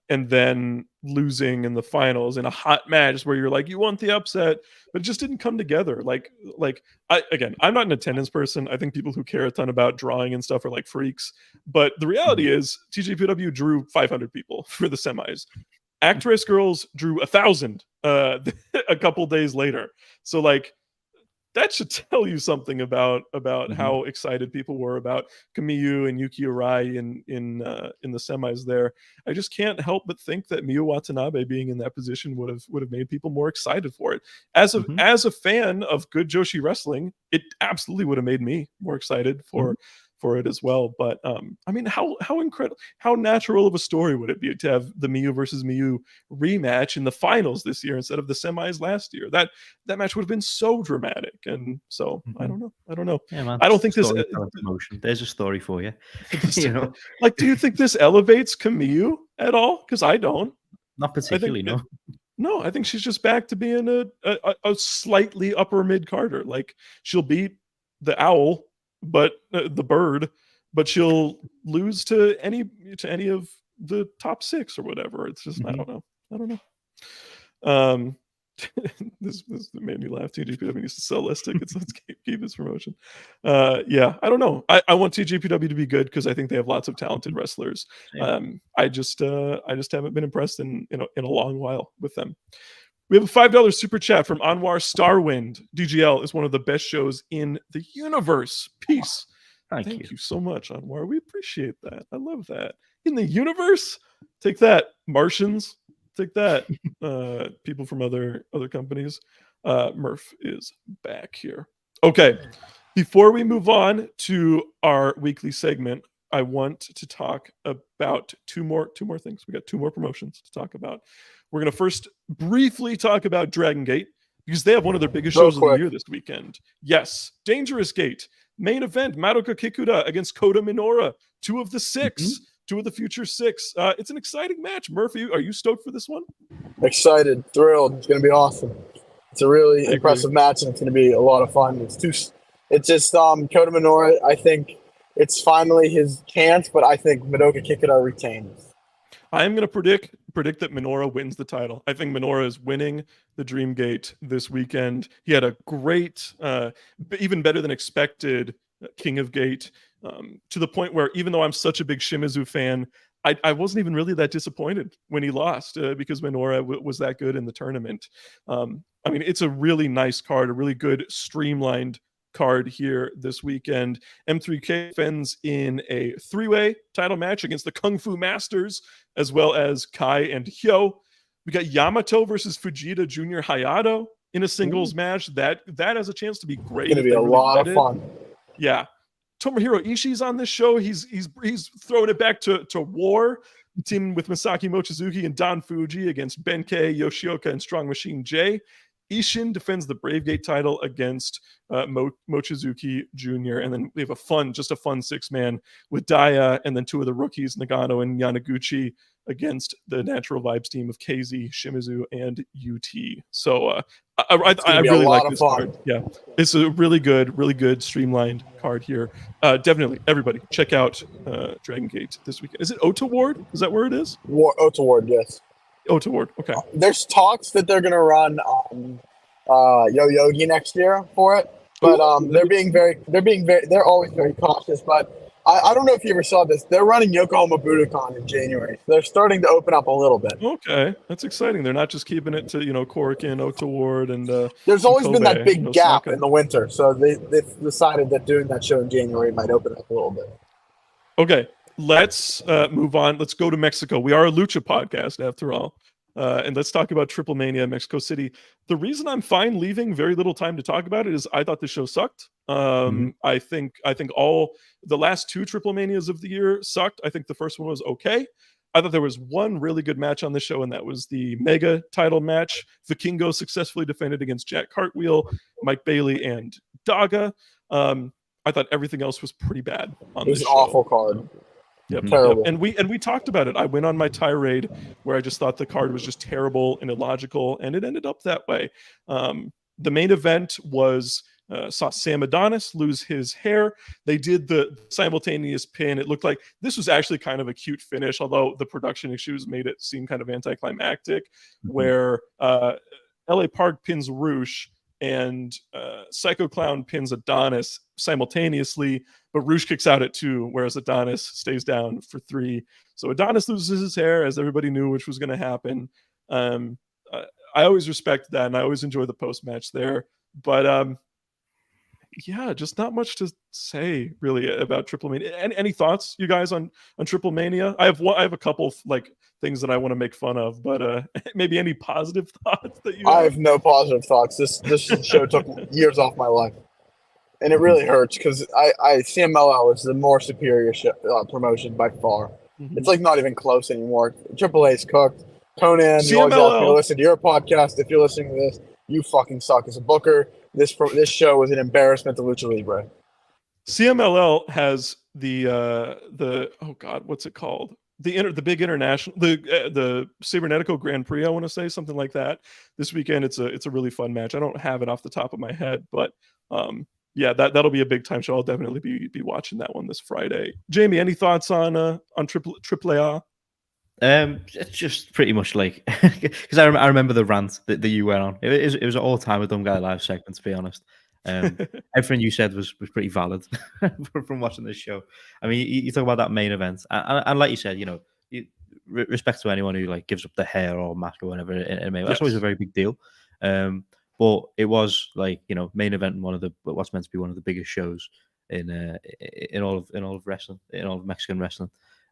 and then losing in the finals in a hot match where you're like, you want the upset, but it just didn't come together. I'm not an attendance person. I think people who care a ton about drawing and stuff are like freaks. But the reality is TJPW drew 500 people for the semis. Actress Girls drew 1,000 a couple days later. So like, that should tell you something about how excited people were about Kamiyu and Yuki Arai in the semis there. I just can't help but think that Miyu Watanabe being in that position would have made people more excited for it. As a fan of good Joshi wrestling, it absolutely would have made me more excited for it as well. But I mean, how incredible, how natural of a story would it be to have the Miyu versus Miyu rematch in the finals this year instead of the semis last year? That match would have been so dramatic. And so I don't know. Yeah, man. I don't think this emotion. There's a story for you. Like, do you think this elevates Kamiyu at all? Because I don't. Not particularly, no. No, I think she's just back to being a slightly upper mid carder. Like, she'll beat the owl, but the bird, but she'll lose to any of the top 6 or whatever. It's just I don't know. This made me laugh. TJPW needs to sell less tickets. Let's keep this promotion. Yeah, I don't know. I want TJPW to be good because I think they have lots of talented wrestlers. I just haven't been impressed in a long while with them. We have a $5 super chat from Anwar Starwind. DGL is one of the best shows in the universe. Peace. Thank you so much, Anwar. We appreciate that. I love that. In the universe? Take that, Martians. Take that, people from other companies. Murph is back here. Okay. Before we move on to our weekly segment, I want to talk about two more things. We got two more promotions to talk about. We're going to first briefly talk about Dragon Gate because they have one of their biggest shows of the year this weekend. Yes, Dangerous Gate. Main event, Madoka Kikuta against Kota Minoura. 2 of the 6. 2 of the future 6. It's an exciting match. Murphy, are you stoked for this one? Excited, thrilled. It's going to be awesome. It's a really impressive match, and it's going to be a lot of fun. It's just Kota Minoura. I think it's finally his chance, but I think Madoka Kikuta retains. I am going to predict that Minoura wins the title. I think Minoura is winning the Dream Gate this weekend. He had a great, even better than expected King of Gate, to the point where even though I'm such a big Shimizu fan, I wasn't even really that disappointed when he lost because Minoura was that good in the tournament. I mean, it's a really nice card, a really good streamlined card here this weekend. M3K defends in a 3-way title match against the Kung Fu Masters, as well as Kai and Hyo. We got Yamato versus Fujita Jr. Hayato in a singles match. That has a chance to be great. It's going to be a lot of fun. Yeah. Tomohiro Ishii's on this show. He's throwing it back to War, teaming with Masaki Mochizuki and Don Fuji against Benkei, Yoshioka, and Strong Machine J. Ishin defends the Brave Gate title against Mochizuki Jr. And then we have a fun 6-man with Daya and then 2 of the rookies, Nagano and Yanaguchi, against the Natural Vibes team of KZ, Shimizu, and UT. So I really like this card. Yeah, it's a really good streamlined card here. Definitely, everybody check out Dragon Gate this weekend. Is it Ota Ward? Is that where it is? Ota Ward, yes. Ota Ward. Okay. There's talks that they're going to run Yo-Yogi next year for it, but they're always very cautious. But I don't know if you ever saw this. They're running Yokohama Budokan in January. So they're starting to open up a little bit. Okay, that's exciting. They're not just keeping it to Korakuen, Ota Ward, and there's always Kobe, been that big gap Osaka. in the winter, so they've decided that doing that show in January might open up a little bit. Okay, let's move on. Let's go to Mexico. We are a Lucha podcast after all. And let's talk about Triple Mania Mexico City. The reason I'm fine leaving very little time to talk about it is I thought the show sucked. I think all the last 2 Triple Manias of the year sucked. I think the first one was okay. I thought there was one really good match on the show, and that was the Mega title match. Vikingo successfully defended against Jack Cartwheel, Mike Bailey, and Daga. I thought everything else was pretty bad on this show. It was an awful card. Yep. Terrible. And we talked about it. I went on my tirade where I just thought the card was just terrible and illogical, and it ended up that way. The main event was saw Sam Adonis lose his hair. They did the simultaneous pin. It looked like this was actually kind of a cute finish, although the production issues made it seem kind of anticlimactic, where LA Park pins Roosh and Psycho Clown pins Adonis simultaneously, but Roosh kicks out at 2, whereas Adonis stays down for 3. So Adonis loses his hair, as everybody knew which was going to happen. I always respect that, and I always enjoy the post-match there. But yeah, just not much to say really about Triple Mania. Any thoughts, you guys, on Triple Mania? I have a couple of, things that I want to make fun of, but maybe any positive thoughts that you have? I have no positive thoughts. This show took years off my life, and it really hurts because I CMLL is the more superior promotion by far. It's not even close anymore. Triple A's cooked. Conan, you always ask me to listen to your podcast. If you're listening to this, you fucking suck as a booker. This show was an embarrassment to Lucha Libre. CMLL has the oh god, what's it called? The big international, the Cybernetico Grand Prix, I want to say, something like that. This weekend, it's a really fun match. I don't have it off the top of my head, but yeah, that'll be a big time show. I'll definitely be watching that one this Friday. Jamie, any thoughts on AAA? It's just pretty much because I remember the rant that you went on. It was an all time with Dumb Guy Live segment, to be honest. Everything you said was pretty valid from watching this show. I mean, you talk about that main event, and like you said, respect to anyone who gives up their hair or mask or whatever. That's always a very big deal. But it was main event, what's meant to be one of the biggest shows in all of wrestling, in all of Mexican wrestling.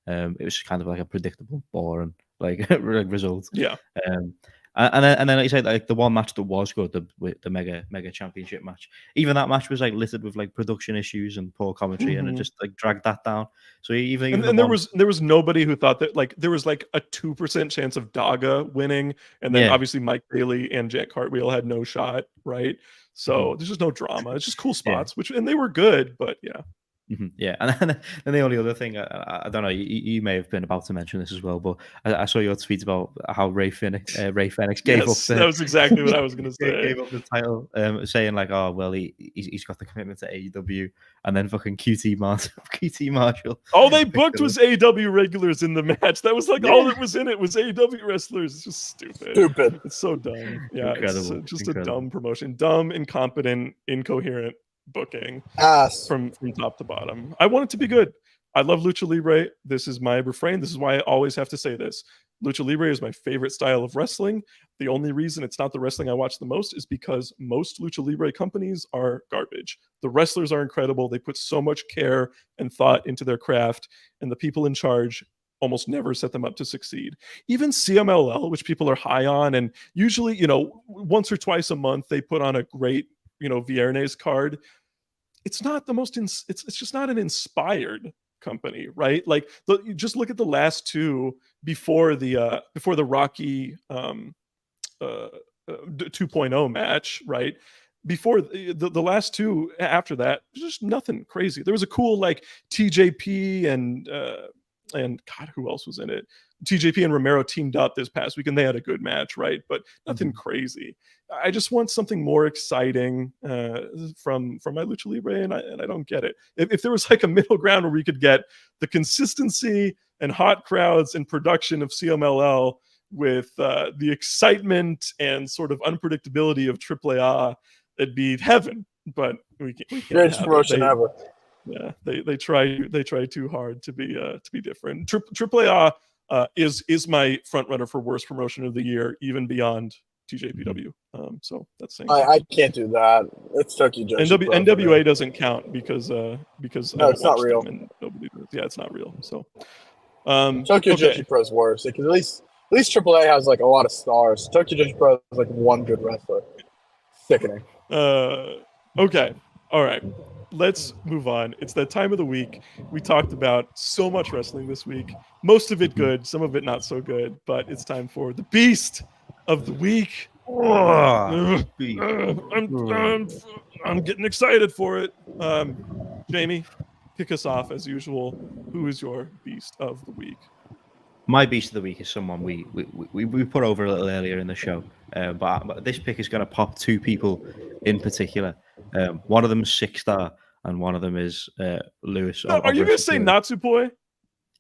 It was kind of a predictable, boring result. Yeah. And then like you say, like the one match that was good, the mega championship match, even that match was like littered with like production issues and poor commentary, and it just like dragged that down. So even and there was nobody who thought that, like, there was like a 2% chance of Daga winning, and then obviously Mike Bailey and Jack Cartwheel had no shot, right? So there's just no drama. It's just cool spots, and they were good, but yeah. Yeah, and then the only other thing, I don't know, you may have been about to mention this as well, but I saw your tweet about how Ray Fenix gave up. That was exactly what I was going to say. Gave up the title, saying like, oh well, he's got the commitment to AEW, and then fucking QT Marshall. All they booked was AEW regulars in the match. That was like all that was in it was AEW wrestlers. It's just stupid. It's so dumb. Yeah, incredible. It's just a dumb promotion, dumb, incompetent, incoherent booking from top to bottom. I want it to be good. I love Lucha Libre. This is my refrain. This is why I always have to say this. Lucha Libre is my favorite style of wrestling. The only reason it's not the wrestling I watch the most is because most Lucha Libre companies are garbage. The wrestlers are incredible. They put so much care and thought into their craft, and the people in charge almost never set them up to succeed. Even CMLL, which people are high on, and usually, once or twice a month, they put on a great, Viernes card. It's not the most, it's just not an inspired company, right? Like, you just look at the last two before the Rocky 2.0 match, right? Before the last two after that, just nothing crazy. There was a cool like TJP and God, who else was in it? TJP and Romero teamed up this past week, and they had a good match, right? But nothing crazy. I just want something more exciting from my Lucha Libre, and I don't get it. If there was like a middle ground where we could get the consistency and hot crowds and production of CMLL with the excitement and sort of unpredictability of AAA, it'd be heaven. But we can't. Greatest promotion ever. Yeah, they try too hard to be different. AAA is my front runner for worst promotion of the year, even beyond TJPW. So that's saying I can't do that. It's Tokyo Joshi. NWA doesn't count because no, it's not real. It's not real. So Tokyo Joshi Pro is worse because at least AAA has like a lot of stars. Tokyo Joshi Pro is like one good wrestler. Sickening. Okay. All right. Let's move on. It's that time of the week. We talked about so much wrestling this week. Most of it good, some of it not so good, but it's time for the Beast of the Week. I'm getting excited for it. Jamie, kick us off as usual. Who is your Beast of the Week? My Beast of the Week is someone we put over a little earlier in the show, but this pick is going to pop two people in particular. One of them is 6-star, and one of them is Lewis. Are you going to say Natsupoi?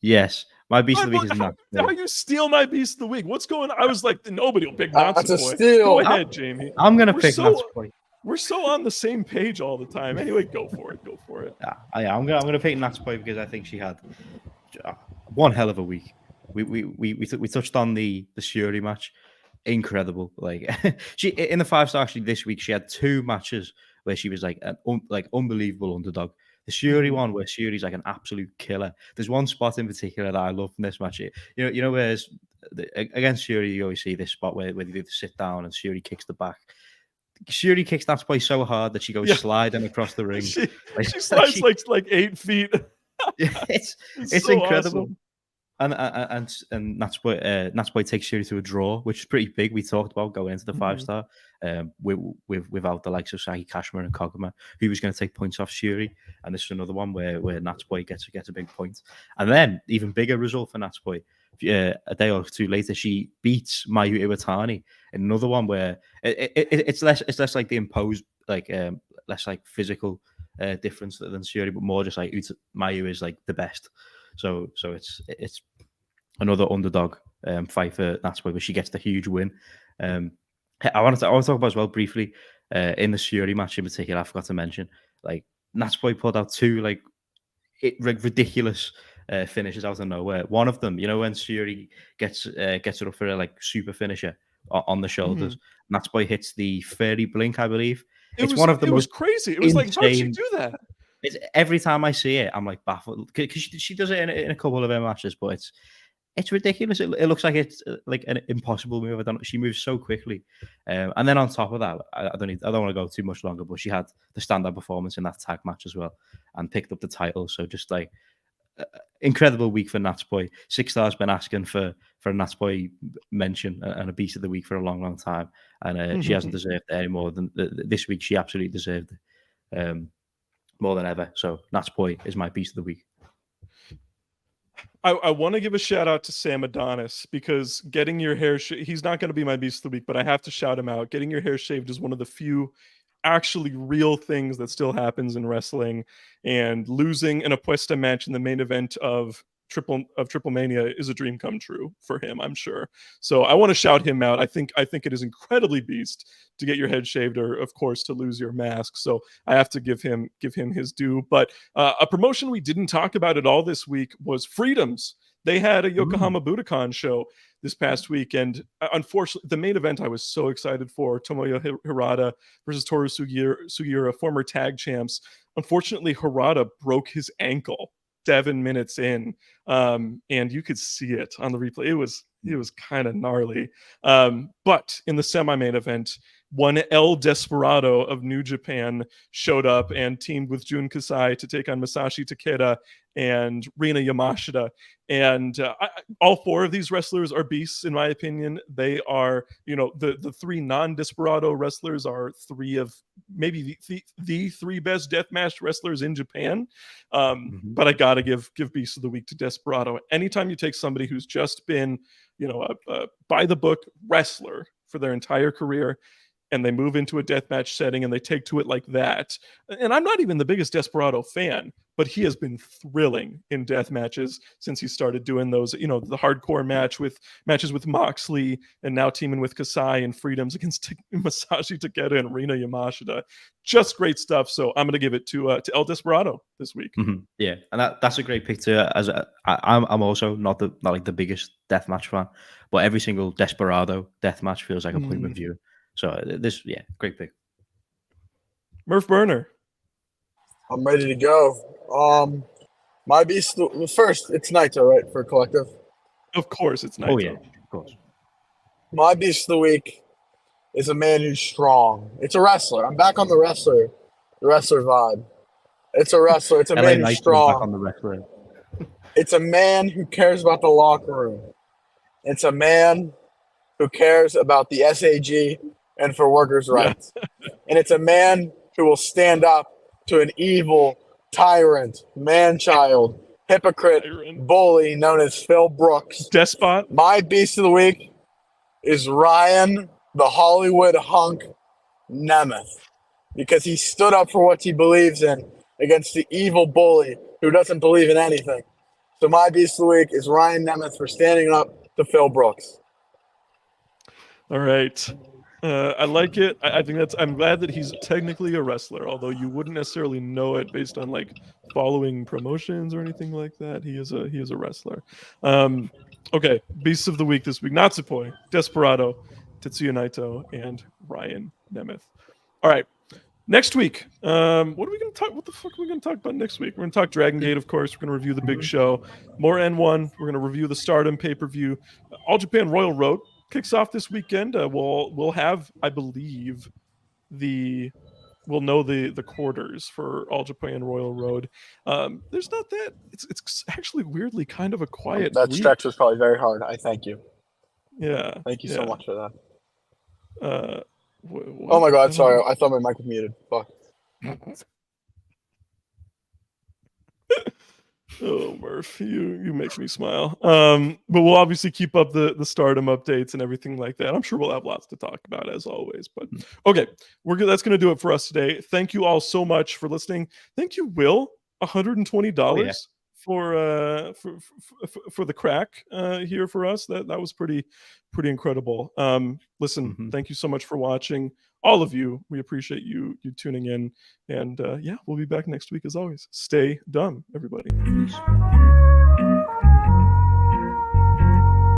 Yes. My Beast of the Week is Natsupoi. How you steal my Beast of the Week? What's going on? I was like, nobody will pick Natsupoi. That's a steal. Go ahead, Jamie. I'm going to pick Natsupoi. We're so on the same page all the time. Anyway, go for it. Yeah, I'm going to pick Natsupoi because I think she had one hell of a week. We touched on the Shuri match. Incredible. Like she in the 5-star actually this week, she had two matches where she was like an unbelievable underdog. The Shuri one where Shuri's like an absolute killer. There's one spot in particular that I love from this match. You know where's against Shuri, you always see this spot where they do the sit down and Shuri kicks the back. Shuri kicks that play so hard that she goes sliding across the ring. She slides like 8 feet. It's so incredible. Awesome. And Natsupoi takes Shuri to a draw, which is pretty big. We talked about going into the 5-star without the likes of Saki Kashima and Koguma, who was going to take points off Shuri. And this is another one where Natsupoi gets a big point. And then, even bigger result for Natsupoi, a day or two later, she beats Mayu Iwatani in another one where it's less like the imposed, less like physical difference than Shuri, but more just like Mayu is like the best. So it's another underdog fight for Natsupoi, but she gets the huge win. I want to talk about as well briefly in the Shuri match in particular. I forgot to mention like Natsupoi pulled out two ridiculous finishes out of nowhere. One of them, when Shuri gets it up for a like super finisher on the shoulders, Natsupoi hits the fairy blink, I believe. It was crazy. It was like, how did she do that? Every time I see it, I'm like baffled because she does it in a couple of her matches, but It's ridiculous. It looks like it's like an impossible move. I don't know. She moves so quickly, and then on top of that, I don't want to go too much longer. But she had the standout performance in that tag match as well, and picked up the title. So just like incredible week for Natsupoi. 6-star's been asking for a Natsupoi mention and a Beast of the Week for a long, long time, and she hasn't deserved it any more than this week. She absolutely deserved it more than ever. So Natsupoi is my Beast of the Week. I want to give a shout out to Sam Adonis, because getting your hair he's not going to be my Beast of the Week, but I have to shout him out. Getting your hair shaved is one of the few actually real things that still happens in wrestling, and losing an Apuesta match in the main event of Triple Mania is a dream come true for him, I'm sure. So I want to shout him out. I think it is incredibly beast to get your head shaved, or of course to lose your mask. So I have to give him his due. But a promotion we didn't talk about at all this week was Freedoms. They had a Yokohama Budokan show this past week, and unfortunately, the main event I was so excited for, Tomoya Hirata versus Toru Sugiura, former tag champs. Unfortunately, Hirata broke his ankle 7 minutes in, and you could see it on the replay. It was kind of gnarly. But in the semi-main event, one El Desperado of New Japan showed up and teamed with Jun Kasai to take on Masashi Takeda and Rina Yamashita. And all four of these wrestlers are beasts, in my opinion. They are, the three non-Desperado wrestlers are three of maybe the three best deathmatch wrestlers in Japan. But I gotta give Beast of the Week to Desperado. Anytime you take somebody who's just been, a by the book wrestler for their entire career, and they move into a deathmatch setting and they take to it like that. And I'm not even the biggest Desperado fan, but he has been thrilling in death matches since he started doing those, the hardcore matches with Moxley, and now teaming with Kasai and Freedoms against Masashi Takeda and Rina Yamashita. Just great stuff. So I'm going to give it to El Desperado this week. Yeah, and that's a great pick too. I'm also not like the biggest deathmatch fan, but every single Desperado deathmatch feels like a point of view. So great pick. Murph Burner. I'm ready to go. My Beast, first, it's Naito, right, for Collective? Of course, it's Naito. Oh, yeah, of course. My Beast of the Week is a man who's strong. It's a wrestler. I'm back on the wrestler vibe. It's a wrestler. It's a man who's strong. Back on the wrestler. It's a man who cares about the locker room. It's a man who cares about the SAG and for workers' rights. And it's a man who will stand up to an evil tyrant, man-child, hypocrite, bully known as Phil Brooks. Despot. My Beast of the Week is Ryan, the Hollywood hunk, Nemeth, because he stood up for what he believes in against the evil bully who doesn't believe in anything. So my Beast of the Week is Ryan Nemeth for standing up to Phil Brooks. All right. I like it. I think I'm glad that he's technically a wrestler, although you wouldn't necessarily know it based on like following promotions or anything like that. He is a wrestler. Okay. Beasts of the Week this week: Natsupoi, Desperado, Tetsuya Naito, and Ryan Nemeth. All right. Next week, what are we going to talk? What the fuck are we going to talk about next week? We're going to talk Dragon Gate, of course. We're going to review the big show, more N1. We're going to review the Stardom pay-per-view. All Japan Royal Road kicks off this weekend. We'll have, I believe, we'll know the quarters for All Japan Royal Road. There's not that. It's actually weirdly kind of a quiet. That week. stretch was probably very hard. I thank you. Yeah. Thank you so much for that. What? Oh my God! Sorry, I thought my mic was muted. Fuck. Oh, Murph, you make me smile. But we'll obviously keep up the Stardom updates and everything like that. I'm sure we'll have lots to talk about as always. But okay, that's going to do it for us today. Thank you all so much for listening. Thank you, Will. $120 for the crack here for us. That was pretty incredible. Listen, thank you so much for watching. All of you, we appreciate you tuning in, and we'll be back next week as always. Stay dumb, everybody. Peace.